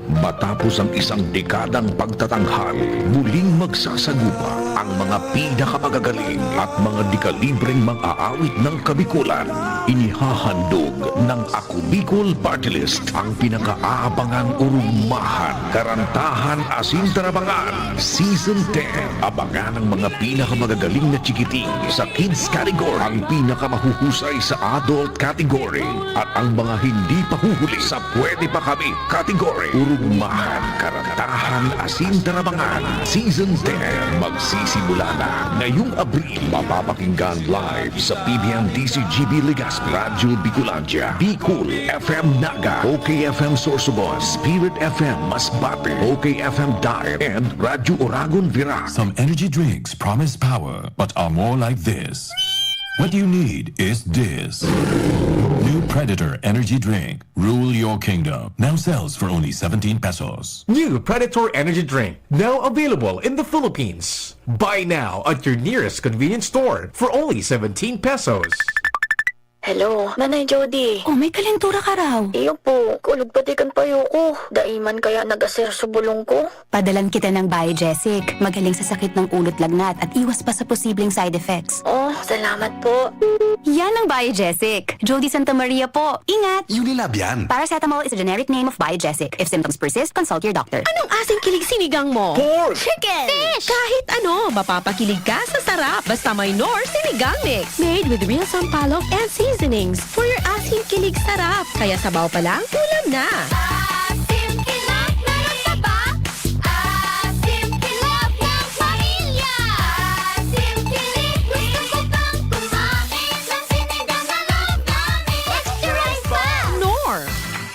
Speaker 5: Matapos ang isang dekadang pagtatanghal, muling magsasagupa ang mga pinakamagagaling at mga dekalibreng mang-aawit ng Kabikulan. Inihahandog ng Ako Bicol Party List ang pinaka-aabangang urugmahan, karantahan, asintarabangan, Season 10. Abangan ang mga pinakamagagaling na chikiting sa Kids Category, ang pinakamahuhusay sa Adult Category, at ang mga hindi pahuhuli sa Pwede Pa Kami Category. Urugmahan, karantahan, asintarabangan, Season 10. Magsisimula na ngayong Abril. Mapapakinggan live sa PBM-DCGB Legazpi, Radyo Bicolandia, Bicol FM Naga, OKFM Sorsogon, Spirit FM Masbate, OKFM Diet, and Radyo Oragon Vira.
Speaker 6: Some energy drinks promise power, but are more like this. What you need is this. New Predator Energy Drink. Rule your kingdom. Now sells for only 17 pesos.
Speaker 3: New Predator Energy Drink, now available in the Philippines. Buy now at your nearest convenience store for only 17 pesos.
Speaker 23: Hello, Nanay Jody.
Speaker 15: Oh, may kalentura ka raw.
Speaker 23: Iyo po, kulog-patikan payo ko. Daiman kaya nag-aser sa bulong ko.
Speaker 15: Padalan kita ng Biogesic. Magaling sa sakit ng ulot lagnat at iwas pa sa posibleng side effects.
Speaker 23: Oh, salamat po.
Speaker 15: Yan ang Biogesic. Jody Santa Maria po. Ingat!
Speaker 6: Unilab yan.
Speaker 15: Paracetamol is a generic name of Biogesic. If symptoms persist, consult your doctor.
Speaker 24: Anong asing kilig sinigang mo?
Speaker 15: Pork!
Speaker 24: Chicken! Fish! Kahit ano, mapapakilig ka sa sarap. Basta may Knorr sinigang mix. Made with real sampalok and seasonings for your asin kilig sarap. Kaya sabaw pa lang, ulam na.
Speaker 12: Asim kilap, meron ka ba? Asim kilap ng pamilya. Asim kilig, gusto ko pang kumain ng sinigang na loob namin. Extra rice pa!
Speaker 24: Knorr!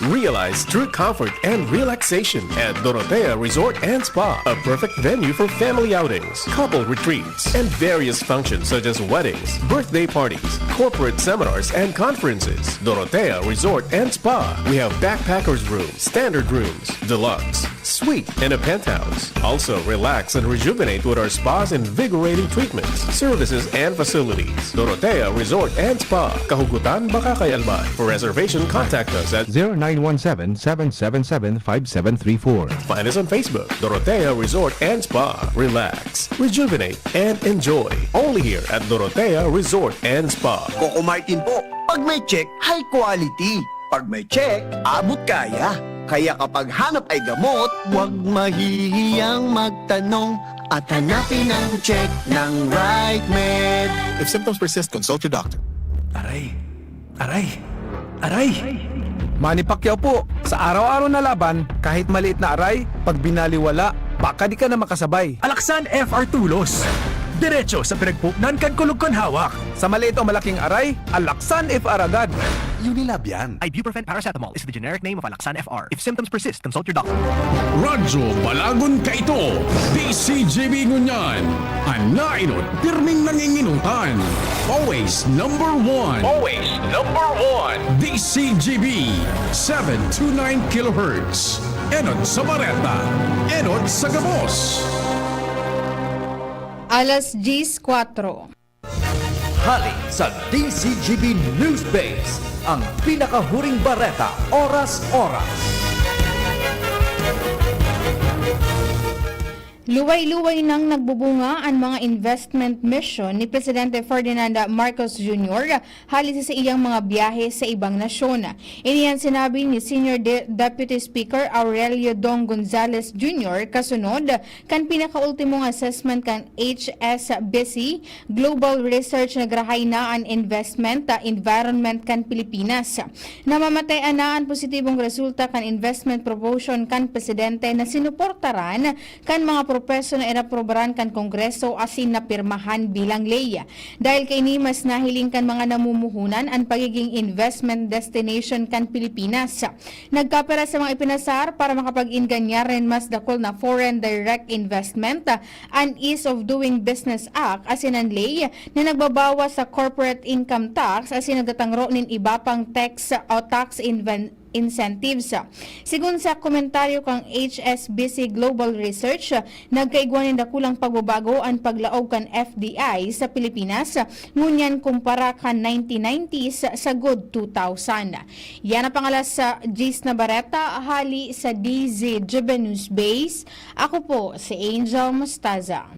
Speaker 25: Realize true comfort and relaxation at Dorotea Resort and Spa, a perfect venue for family outings, couple retreats, and various functions such as weddings, birthday parties, corporate seminars, and conferences. Dorotea Resort and Spa. We have backpackers rooms, standard rooms, deluxe, suite, and a penthouse. Also, relax and rejuvenate with our spa's invigorating treatments, services, and facilities. Dorotea Resort and Spa, Kahugutan, Bakakay, Albay. For reservation, contact us at
Speaker 9: 0917-777-5734.
Speaker 25: Find us on Facebook, Dorotea Resort and Spa. Relax, rejuvenate, and enjoy. Only here at Dorotea Resort and Spa.
Speaker 26: Coco Martin po. Pag may check, high quality. Pag may check, abot kaya. Kaya kapag hanap ay gamot, huwag mahihiyang magtanong at hanapin ang check ng right med.
Speaker 20: If symptoms persist, consult your doctor.
Speaker 7: Aray! Manny Pacquiao po, sa araw-araw na laban, kahit maliit na aray, pag binaliwala, baka di ka na makasabay.
Speaker 2: Alaksan FR Tulos. Diretso sa pinagpuknan kan kulog kon hawak.
Speaker 7: Sa maliit o malaking aray, Alaksan FR agad.
Speaker 2: Unilab yan.
Speaker 8: Ibuprofen paracetamol is the generic name of Alaksan FR. If symptoms persist, consult your doctor.
Speaker 5: Radyo Balagon ka ito. DCGB ngunyan. Anainot, pirming nanginginutan. Always number one. Always number one. DCGB 729 kHz. Enot sa Bareta. Enot sa Gabos.
Speaker 10: Alas 10:04.
Speaker 11: Hali sa DCGB News Base, ang pinakahuring bareta oras-oras.
Speaker 10: Luway-luway nang nagbubunga ang mga investment mission ni Presidente Ferdinand Marcos Jr. halis sa iyang mga biyahe sa ibang nasyon. Iniyan sinabi ni Senior Deputy Speaker Aurelio Dong Gonzales Jr. kasunod kan pinakaultimong assessment kan HSBC Global Research nagrahay na ang investment environment kan Pilipinas. Namamatayan na ang positibong resulta kan investment promotion kan Presidente na sinuportaran kan mga propeso na inaprobaran kan Kongreso asin na pirmahan bilang ley. Dahil kay ni mas nahiling kan mga namumuhunan ang pagiging investment destination kan Pilipinas. Nagkapera sa mga ipinasar para makapag-inganyarin mas dakol na foreign direct investment and Ease of Doing Business Act asin ang ley na nagbabawa sa corporate income tax asin nagtatangro nin iba pang tax o tax incentives. Sigun sa komentaryo kang HSBC Global Research, nagkaigwanin dakulang pagbabago ang paglaog kan FDI sa Pilipinas ngunyan kumpara kan 1990s sa good 2000. Yan ang pangalas sa Gis Navarreta, hali sa DZGB News Base. Ako po si Angel Mostaza.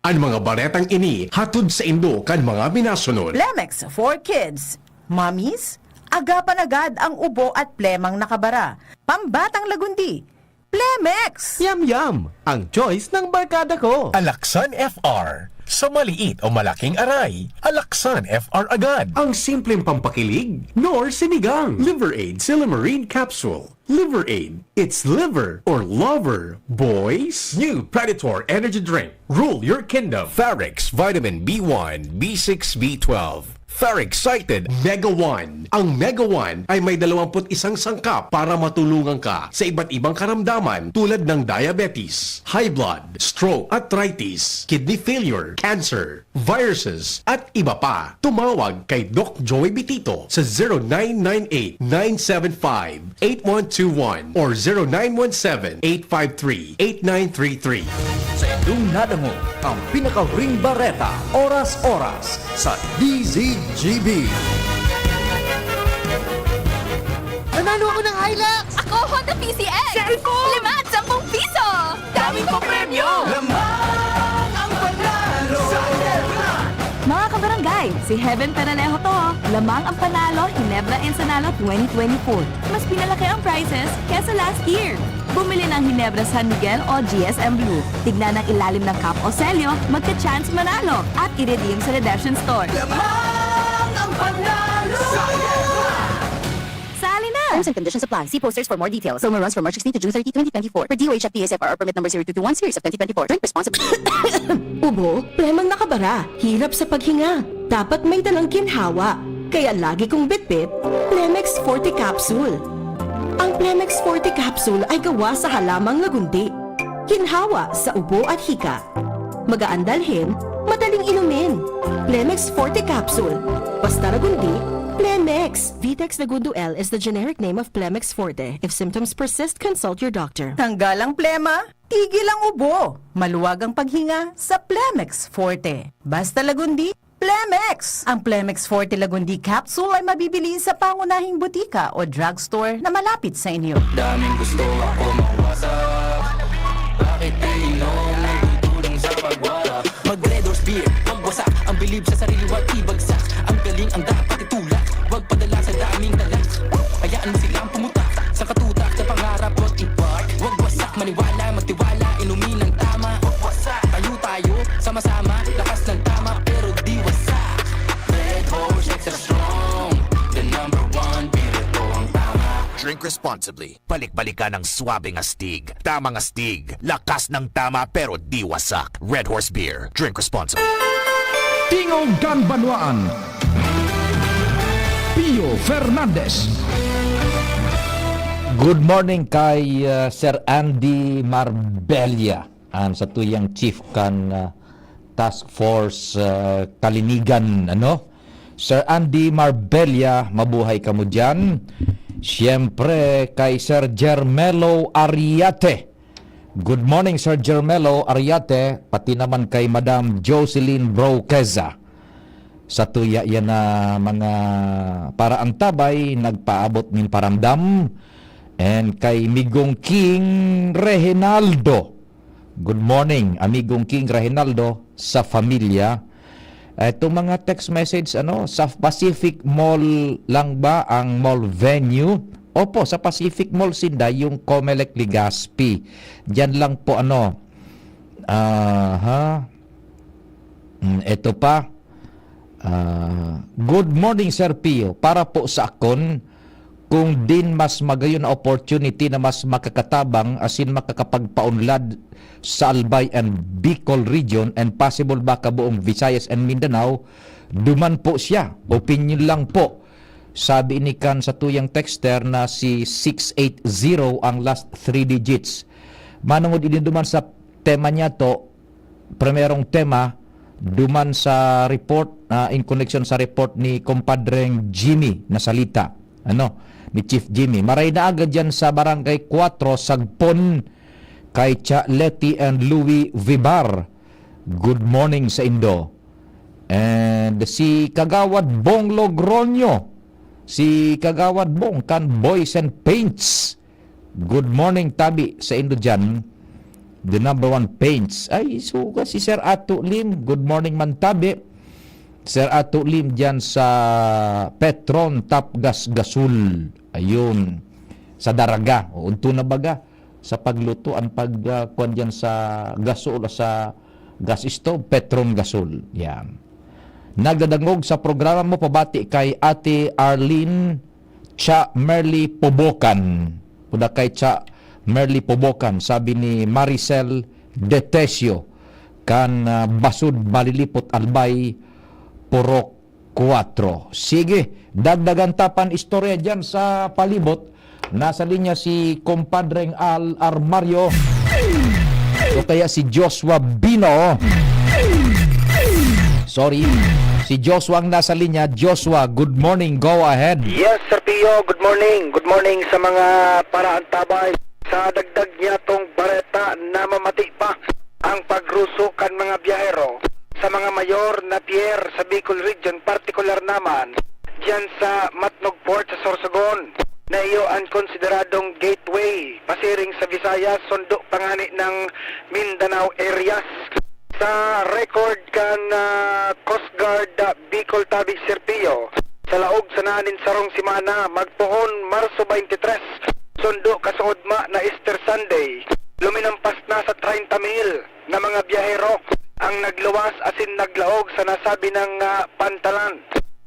Speaker 3: Ang mga baretang ini hatod sa Indo kan mga binasunod.
Speaker 13: Plemex for Kids. Mommies, agapan agad ang ubo at plemang nakabara. Pambatang lagundi. Plemex!
Speaker 21: Yum! Ang choice ng barkada ko.
Speaker 2: Alaksan FR. Sa maliit o malaking aray, Alaksan FR agad.
Speaker 3: Ang simpleng pampakilig, nor sinigang. Liver Aid Silimarine Capsule. Liver Aid. It's liver or lover, boys. New Predator Energy Drink. Rule your kingdom.
Speaker 2: Farix Vitamin B1, B6, B12.
Speaker 3: Farexcited Mega One. Ang Mega One ay may 21 sangkap para matulungan ka sa iba't ibang karamdaman tulad ng diabetes, high blood, stroke, arthritis, kidney failure, cancer, viruses, at iba pa. Tumawag kay Doc Joey Bitito sa 0998-975-8121 or 0917-853-8933.
Speaker 11: Sa inyong nadango, ang pinakahuring bareta oras-oras sa DZGB.
Speaker 12: Nanalo ako ng Hilux! Ako, Honda PCX! Cellphone! 5 at 10 piso! Daming po premyo!
Speaker 17: Lamang ang panalo sa Ginebra!
Speaker 24: Mga kabarangay, si Heaven Peralejo to. Lamang ang panalo Ginebra Ensenada 2024. Mas pinalaki ang prizes kesa last year. Bumili ng Ginebra San Miguel o GSM Blue. Tignan ang ilalim ng cup o selyo, magka-chance manalo at i-redeem sa redemption store.
Speaker 17: Lamang ang panalo sa Ginebra!
Speaker 24: Sali na!
Speaker 14: Terms and conditions apply. See posters for more details. Promo runs from March 16 to June 30, 2024. For DOH at PSFR or permit number 0221 series of 2024. Drink responsibly.
Speaker 15: Ubo, premang nakabara, hirap sa paghinga. Dapat may dalang ginhawa. Kaya lagi kong bitbit, Plemex Forte Capsule. Ang Plemex Forte Capsule ay gawa sa halamang lagundi. Ginhawa sa ubo at hika. Magaan dalhin, madaling inumin. Plemex Forte Capsule. Basta lagundi, Plemex. Vitex Segundo L is the generic name of Plemex Forte. If symptoms persist, consult your doctor.
Speaker 13: Tanggal ang plema, tigil ang ubo. Maluwag ang paghinga sa Plemex Forte. Basta lagundi, Plemex! Ang Plemex Forte Lagundi Capsule ay mabibili sa pangunahing butika o drugstore na malapit sa inyo.
Speaker 17: Daming gusto ako mawasak. Bakit inom nagtutulong sa pagwarap? Mag-Red Horse Beer, magwasak. Ang bilib sa sarili, wag ibagsak. Ang galing ang dapat itulak. Wag padala sa daming talak. Hayaan mo silang pumutak sa katutak sa pangarap, wag i-park. Wag wasak, maniwala, magtiwala, inumin ng tama. Wag wasak, tayo, sama-sama, lakas ng tama, pero di wasak. Red Horse, extra strong. The number one, beer ito ang tama.
Speaker 5: Drink
Speaker 1: responsibly. Balik-balikan ng swabing astig. Tamang astig. Lakas ng tama pero di wasak. Red Horse Beer. Drink responsibly.
Speaker 5: Tingog kan Banwaan. Pio Fernandez.
Speaker 4: Good morning kay Sir Andy Marbella, sa tuyang chief kan Task Force Kalinigan, Sir Andy Marbella, mabuhay ka mo dyan. Siyempre kay Sir Jermelo Ariate. Good morning Sir Jermelo Ariate, pati naman kay Madam Jocelyn Broqueza. Sa tuya yan na mga paraang tabay, nagpaabot ng paramdam. And kay Migong King Rehinaldo. Good morning, Amigong King Rehinaldo sa familia. Itong mga text message, sa Pacific Mall lang ba ang mall venue? Opo, sa Pacific Mall Sinda, yung Comelec Legazpi. Diyan lang po, ito pa. Good morning, Sir Pio. Para po sa akon, kung din mas magayon na opportunity na mas makakatabang asin makakapagpaunlad sa Albay and Bicol region and possible ba kabuong Visayas and Mindanao, duman po siya. Opinion lang po. Sabi ni kan sa tuyang texter na si 680 ang last 3 digits. Manungod ini duman sa tema niya to, primerong tema, duman sa report, in connection sa report ni kumpadreng Jimmy na salita. Ni Chief Jimmy. Maray na agad dyan sa Barangay 4, Sagpon, kay Cha Leti and Louis Vibar. Good morning sa Indo. And si Kagawad Bong Logronyo. Si Kagawad Bong kan Boys and Paints. Good morning tabi sa Indo dyan. The number 1 paints. Ay, suga si Sir Ato Lim. Good morning man tabi. Sir Ato Lim dyan sa Petron Tap Gas Gasul. Ayun. Sa Daraga. O, unto na baga. Sa pagluto, ang pagkuhan dyan sa gasol o sa gas stove, Petron Gasol. Yan. Nagdadangog sa programa mo, pabati kay Ate Arlene Cha Merly Pobokan. Puda kay Cha Merly Pobokan. Sabi ni Maricel Detesio, kan Basud Balilipot Albay Purok 4. Sige, dagdagan tapan istorya dyan sa palibot. Nasa linya si kumpadreng Al Armario o kaya si Joshua Bino. Sorry, si Joshua ang nasa linya. Joshua, good morning, go ahead.
Speaker 16: Yes, Sir Pio, good morning. Good morning sa mga paraan tabay. Sa dagdag niya tong bareta na mamati pa ang pagrusukan mga biyahero sa mga mayor na pier sa Bicol Region, partikular naman dyan sa Matnog Port sa Sorsogon, na iyo ang konsideradong gateway pasiring sa Visayas, sundo pangani ng Mindanao areas. Sa record kan Coast Guard Bicol Tabig Sirpio, sa laog sa nanin sarong simana, magpuhon Marso 23, sundo kasuodma na Easter Sunday, luminampas na sa 30,000 na mga biyahero ang nagluwas asin naglaog sa nasabi ng pantalan.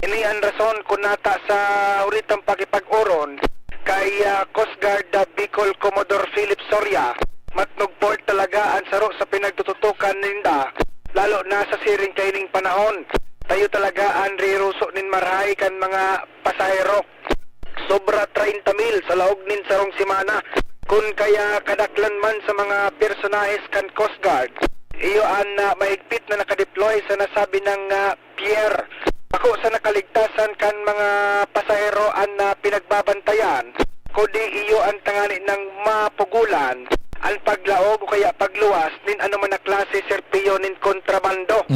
Speaker 16: Ini ang rason kung nata sa uritang pakipag-uron kay Coast Guard Bicol Commodore Philip Soria. Matnog Port talaga ang saro sa pinagtututukan ninda, lalo na sa siring kaining panahon. Tayo talaga ang riruso nin marhay kan mga pasahero. Sobra 30,000 sa laog nin sarong simana. Kung kaya kadaklan man sa mga personahes kan Coast Guard, iyo ang mahigpit na nakadeploy sa nasabi ng pier. Ako sa nakaligtasan kan mga pasahero ang pinagbabantayan, kundi iyo ang tangani ng mapugulan ang paglaog o kaya pagluwas nin anuman na klase serpiyo nin kontrabando.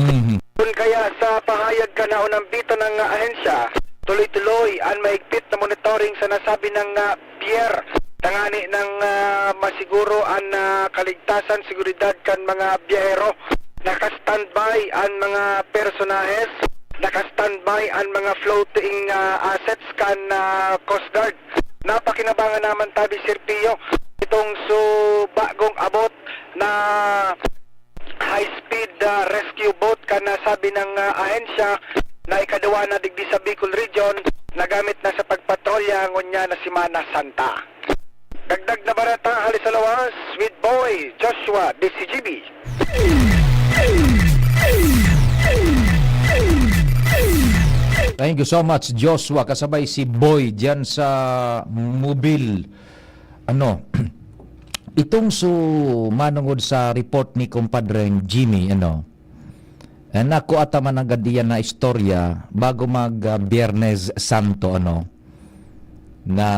Speaker 16: Kung kaya sa pahayag ka na unang bito ng ahensya, tuloy-tuloy ang mahigpit na monitoring sa nasabi ng pier. Tangani ng masiguro ang kaligtasan, seguridad kan mga biyahero. Naka-standby ang mga personahes, naka-standby ang mga floating assets kan Coast Guard. Napakinabangan naman tabi Sirpio itong bagong abot na high-speed rescue boat kan nasabi ng ahensya na ikaduwa na digdi sa Bicol Region, nagamit na sa pagpatrolya ginangon niya na Semana Santa. Dagdag na bareta halis sa lawas with Boy Joshua DCGB.
Speaker 4: Thank you so much, Joshua. Kasabay si Boy dyan sa Mobile. Itong manungod sa report ni kumpadreng Jimmy, naku ataman agad diyan na istorya bago mag Biyernes Santo, na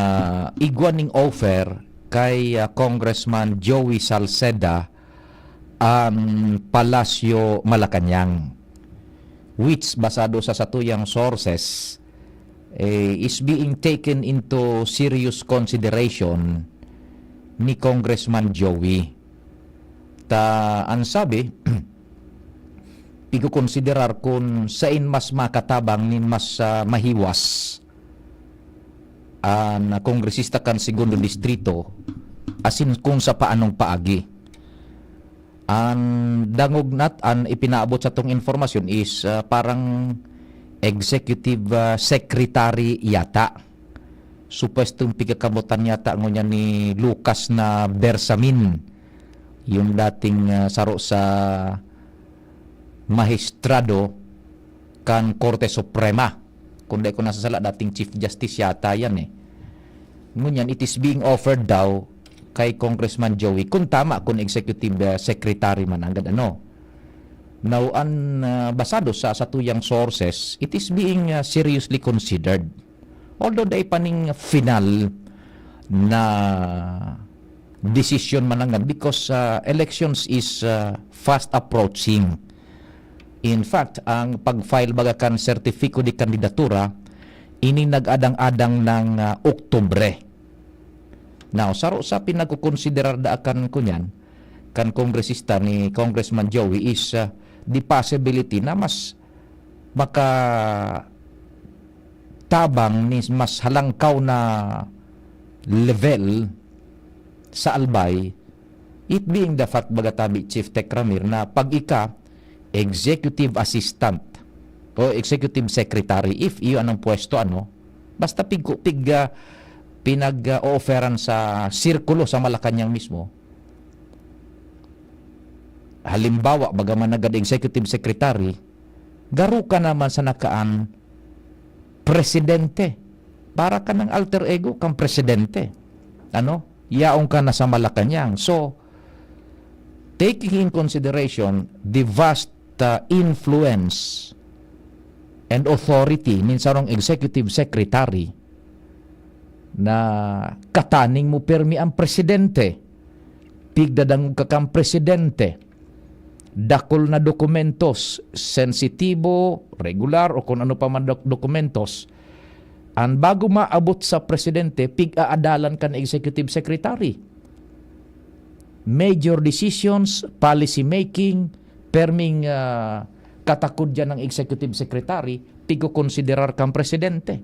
Speaker 4: igwaning offer kay Congressman Joey Salceda ang Palasyo Malacanang, which basado sa satuyang sources is being taken into serious consideration ni Congressman Joey. Ang sabi, ikukonsiderar kung sain mas makatabang nin mas mahiwas na kongresista kan segundo distrito asin kung sa paanong paagi. Ang dangog nat ang ipinaabot sa tong informasyon is parang executive secretary yata. Supwestong pigakabutan yata ngunya ni Lucas na Bersamin, yung dating saro sa Magistrado kan Korte Suprema. Kung di ko nasasala, dating Chief Justice yata yan Ngunyan, it is being offered daw kay Congressman Joey, kung tama, kung executive secretary man agad Now, basado sa satuyang sources, it is being seriously considered. Although day paning final na decision man because elections is fast approaching. In fact, ang pag-file baga kan sertifiko di kandidatura ini nag-adang-adang ng Oktubre. Now, saro sa pinagkukonsiderar daakan ko niyan kan kongresista ni Congressman Joey is the possibility na mas baka tabang ni mas halangkaw na level sa Albay, it being the fact bagatabi Chief Tech Ramir na pag ika executive assistant o executive secretary, if iyo anong pwesto basta pinag-offeran sa sirkulo sa Malacanang mismo. Halimbawa, bagaman nagad executive secretary, garu ka naman sa nakaan presidente. Para ka ng alter ego kang presidente. Yaong ka na sa Malacanang. So, taking in consideration the vast influence and authority nin sarong executive secretary na kataning mo permi ang presidente, pigdadang ka kang presidente, dakol na dokumentos, sensitibo, regular, o kung ano pa man dokumentos, ang bago maabot sa presidente, pig-aadalan ka ng executive secretary. Major decisions, policy making, perming katakod dyan ng executive secretary, pig-considerar kang presidente.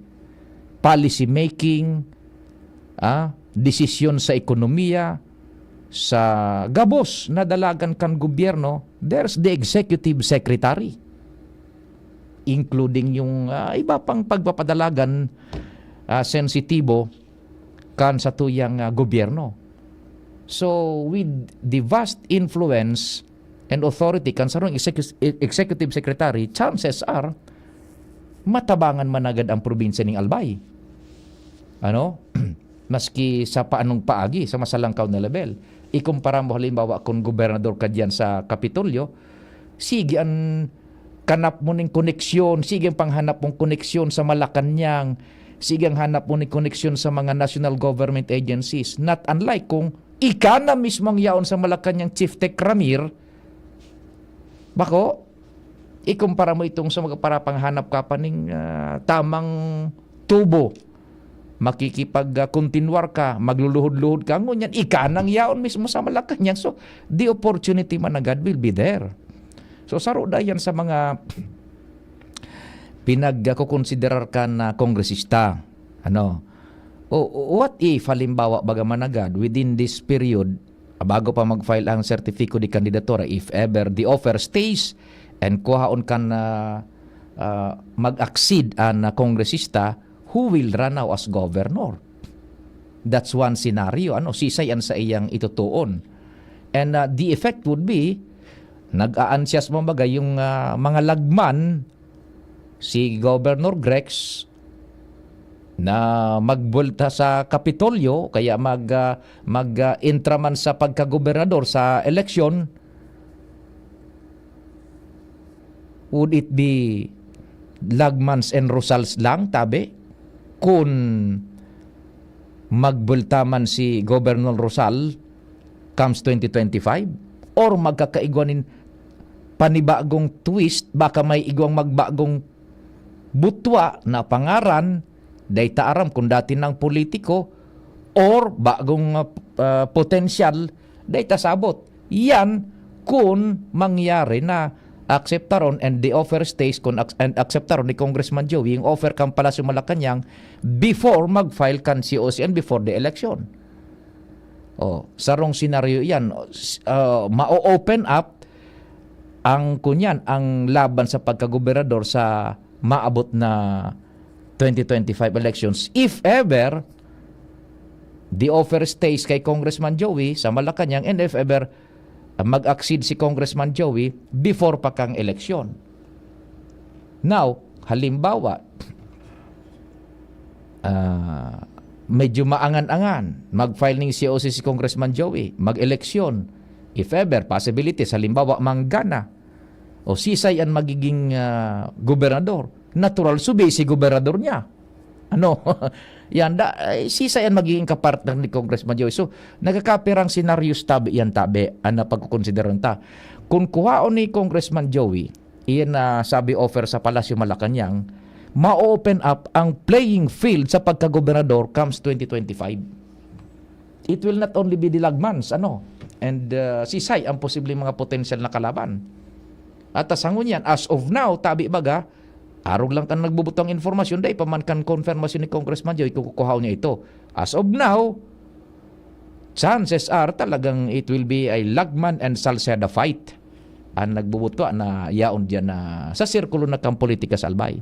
Speaker 4: Policy making, desisyon sa ekonomiya, sa gabos na dalagan kan gobyerno, there's the executive secretary, including yung iba pang pagpapadalagan sensitibo kan sa tuyang gobyerno. So with the vast influence and authority kan sarong executive secretary, chances are matabangan man agad ang probinsya ng Albay. Maski sa paanong paagi, sa masalangkaw na level. Ikumpara mo halimbawa kung gobernador ka dyan sa Kapitolyo, sige ang kanap mo ng koneksyon, sige ang panghanap mong koneksyon sa Malacanang, sige ang hanap mo ng koneksyon sa mga national government agencies. Not unlike kung ika na mismong yaon sa Malacanang Chief Tech Ramir, bako, ikumpara mo itong sa mga para panghanap ka pa ng tamang tubo, makikipag-continuar ka, magluluhod-luhod ka, ngunyan, ika nang yaon mismo sa Malacanang. So, the opportunity man agad will be there. So, saro da yan sa mga pinag-kukonsiderar ka na kongresista. What if, halimbawa, bagaman agad, within this period, bago pa mag-file ang sertifiko di kandidatura, if ever the offer stays and kuhaon ka na mag-accede ang kongresista, who will run now as governor. That's one scenario. Sisayan sa iyang itutuon. And the effect would be, nag-aansyas mo bagay yung mga lagman, si Governor Grex, na magbulta sa Kapitolyo, kaya mag-intraman sa pagkagobernador sa eleksyon. Would it be Lagmans and Rosals lang, tabi? Kung magbultaman si Governor Rosal comes 2025? Or magkakaigwanin panibagong twist, baka may igwang magbagong butwa na pangaran, day taaram kung dati ng politiko, or bagong potensyal, day tasabot. Yan kung mangyari na acceptaron and the offer stays and acceptaron ni Congressman Joey yung offer kang Palasyo Malacanang before mag-file kan COC and before the election. Sarong senaryo yan. Ma-open up ang laban sa pagkagobernador sa maabot na 2025 elections if ever the offer stays kay Congressman Joey sa Malacanang and if ever mag-accede si Congressman Joey before pa kang eleksyon. Now, halimbawa, medyo maangan-angan, mag-file ng COC si Congressman Joey, mag-eleksyon, if ever, possibilities, halimbawa, manggana, o sisay ang magiging gobernador, natural subay si gobernador niya. Sisay ang magiging kapartner ni Congressman Joey. So, nagkakapirang senaryos tabi yan tabi, ang napagkukonsideran ta. Kung kuhaon ni Congressman Joey, iyan na sabi offer sa Palasyo Malacanang, ma-open up ang playing field sa pagkagobernador comes 2025. It will not only be the Lagmans, and sisay ang posibleng mga potensyal na kalaban. At asangon yan, as of now, tabi baga, arog lang kan nagbubutang informasyon, dahil paman kan konfirmasyon ni Congressman Joey, kukuhaw niya ito. As of now, chances are talagang it will be a Lagman and Salceda fight. Ang nagbubuto na yaon dyan na sa sirkulo na kang politika sa Albay.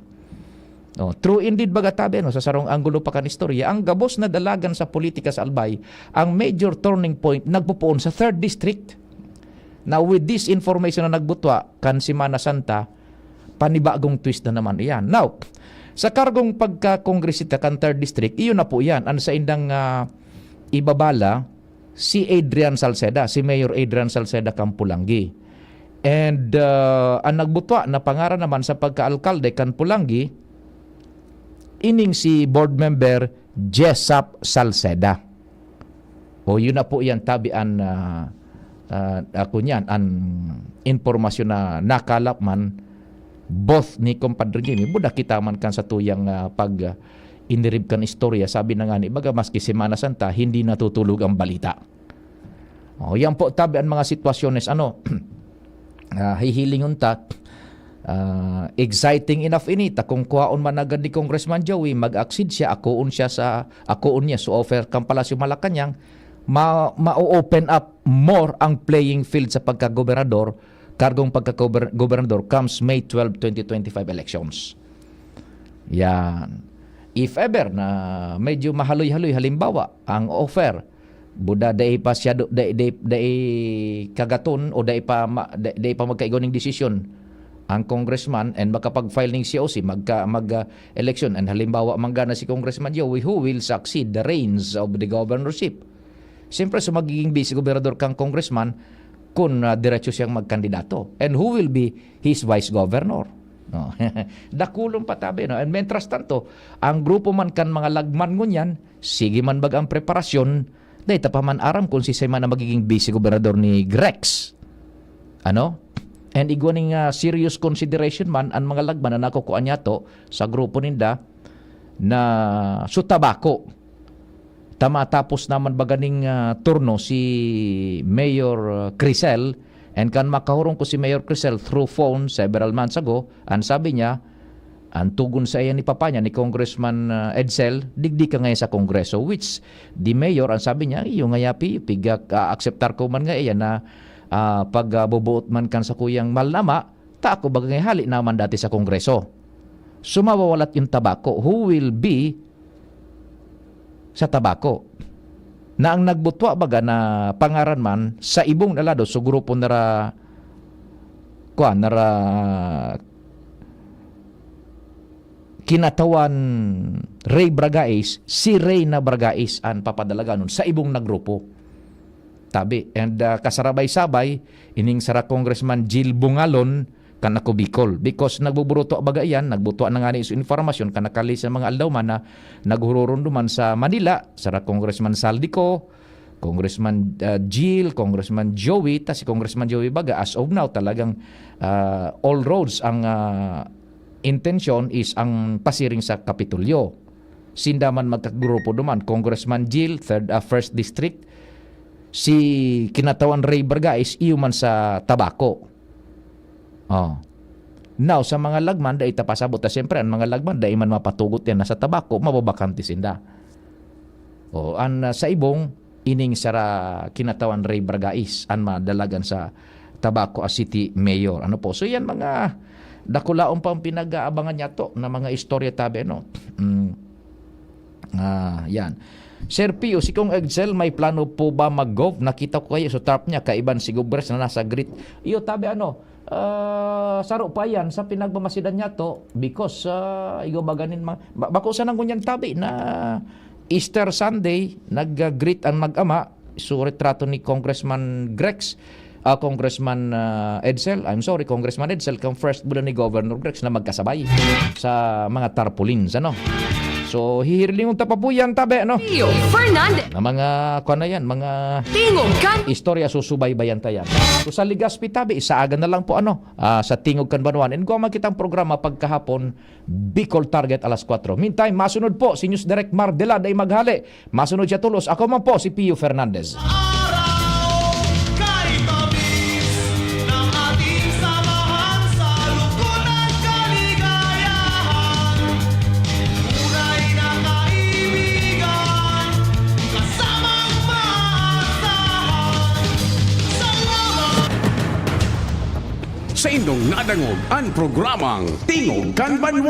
Speaker 4: True indeed baga tabi, sa sarong anggulo pa kan istorya, ang gabos na dalagan sa politika sa Albay, ang major turning point nagpupuon sa 3rd District. Now with this information na nagbutwa kan Semana Santa, panibagong twist na naman iyan. Now, sa kargong pagka-kongresita kan 3rd District, iyon na po yan. Ano sa indang ibabala, si Adrian Salceda, si Mayor Adrian Salceda Campulangi. And ang nagbutwa na pangaran naman sa pagka-alkalde kan Pulangi, ining si board member Jessup Salceda. Yun na po yan tabian ako niyan, ang informasyon na nakalap man both ni Compadre Jimmy, buda kita man kan sa tuyang pag inirib kan istorya, sabi na nga ni baga maski Semana Santa, hindi natutulog ang balita. Yan po tabi ang mga sitwasyones, hihilingon ta, exciting enough inita, kung kuhaon man agad ni Congressman Joey, mag-accede siya, akoon niya sa offer kang Palasyo Malacanang, ma-open up more ang playing field sa pagkagobernador, kargong pagkagobernador comes May 12, 2025 elections. Yan. If ever na medyo mahaloy-haloy, halimbawa, ang offer, buda dai pa siya dai kagaton o dai pa magkaigoning desisyon ang congressman and makapag-file ng COC mag-election and halimbawa manggana si Congressman Joey who will succeed the reins of the governorship. Siyempre so magiging vice gobernador kang congressman kung diretso siyang magkandidato. And who will be his vice governor? Dakulong patabi. And mentras tanto, ang grupo man kan mga lagman ngunyan, sige man bag ang preparasyon, dahil tapaman aram kung si man na magiging vice gobernador ni Grex. And igwaning serious consideration man ang mga lagman na nakukuha niya to sa grupo ninda na sutabako. Tamatapos naman baganing turno si Mayor Crisel and kan makahurong ko si Mayor Crisel through phone several months ago, ang sabi niya, ang tugon sa iya ni papa niya, ni Congressman Edsel, digdi ka ngayon sa Kongreso, which the Mayor, ang sabi niya, iyo nga yapi, acceptar ko man nga iya na pagbubuot man kan sa kuyang malnama, ta ako bagay hali naman dati sa Kongreso. Sumawawalat yung tabako, who will be sa tabako. Na ang nagbutwa baga na pangaran man sa ibong nalado so grupo nara kinatawan Ray Bragais, si Ray na Bragais ang papadalaga nun sa ibong nagrupo. Tabi. And kasarabay-sabay, ining sara Congressman Jill Bungalon kanako Bicol. Because nagbuburuto baga yan, nagbutuan na nga ni informasyon kanakali sa mga aldawman na naghururunduman sa Manila, sara Congressman Saldico, Congressman Jill, Congressman Joey, ta si Congressman Joey baga as of now talagang all roads ang intention is ang pasiring sa Kapitolyo. Sindaman magkagrupo duman Congressman Jill, 1st District, si kinatawan Ray Bragais iuman sa tabako. Now sa mga lagman dai tapasabot ta siyempre ang mga lagman dai man mapatugot yan na sa tabako mababakante sinda. Sa ibong ining sara kinatawan Ray Bragais an madalagan sa tabako as city mayor. Ano po? So yan mga dakulaon pang pinag-aabangan niya to na mga istorya tabi no. Yan. Sir Pio, si Kong Excel, may plano po ba mag-golf? Nakita ko kayo sa tarp niya, kaiban si Gobres na nasa grid. Iyo, tabi saro pa yan sa pinagbamasidan niya to because igobaganin bakusan ang kunyan tabi na Easter Sunday, nag-greet ang mag-ama, so retrato ni Congressman Grex, Congressman Congressman Edsel, kang first bulan ni Governor Grex na magkasabay sa mga tarpaulins, ano? So, hihirling yung tapapuyan, tabi, ano?
Speaker 12: Pio Fernandez.
Speaker 4: Na mga, mga
Speaker 12: Tingog kan.
Speaker 4: istorya susubaybayan tayan. So, sa Ligaspi, tabi, isaagan na lang po, sa Tingog kan Banuan. And kung makita ang programa pagkahapon, Bicol Target alas 4. Meantime, masunod po si News Direct Mardela ay maghali. Masunod siya tulos. Ako man po, si Pio Fernandez.
Speaker 3: Sa inyong nadangog ang programang Tingog kan Banwa.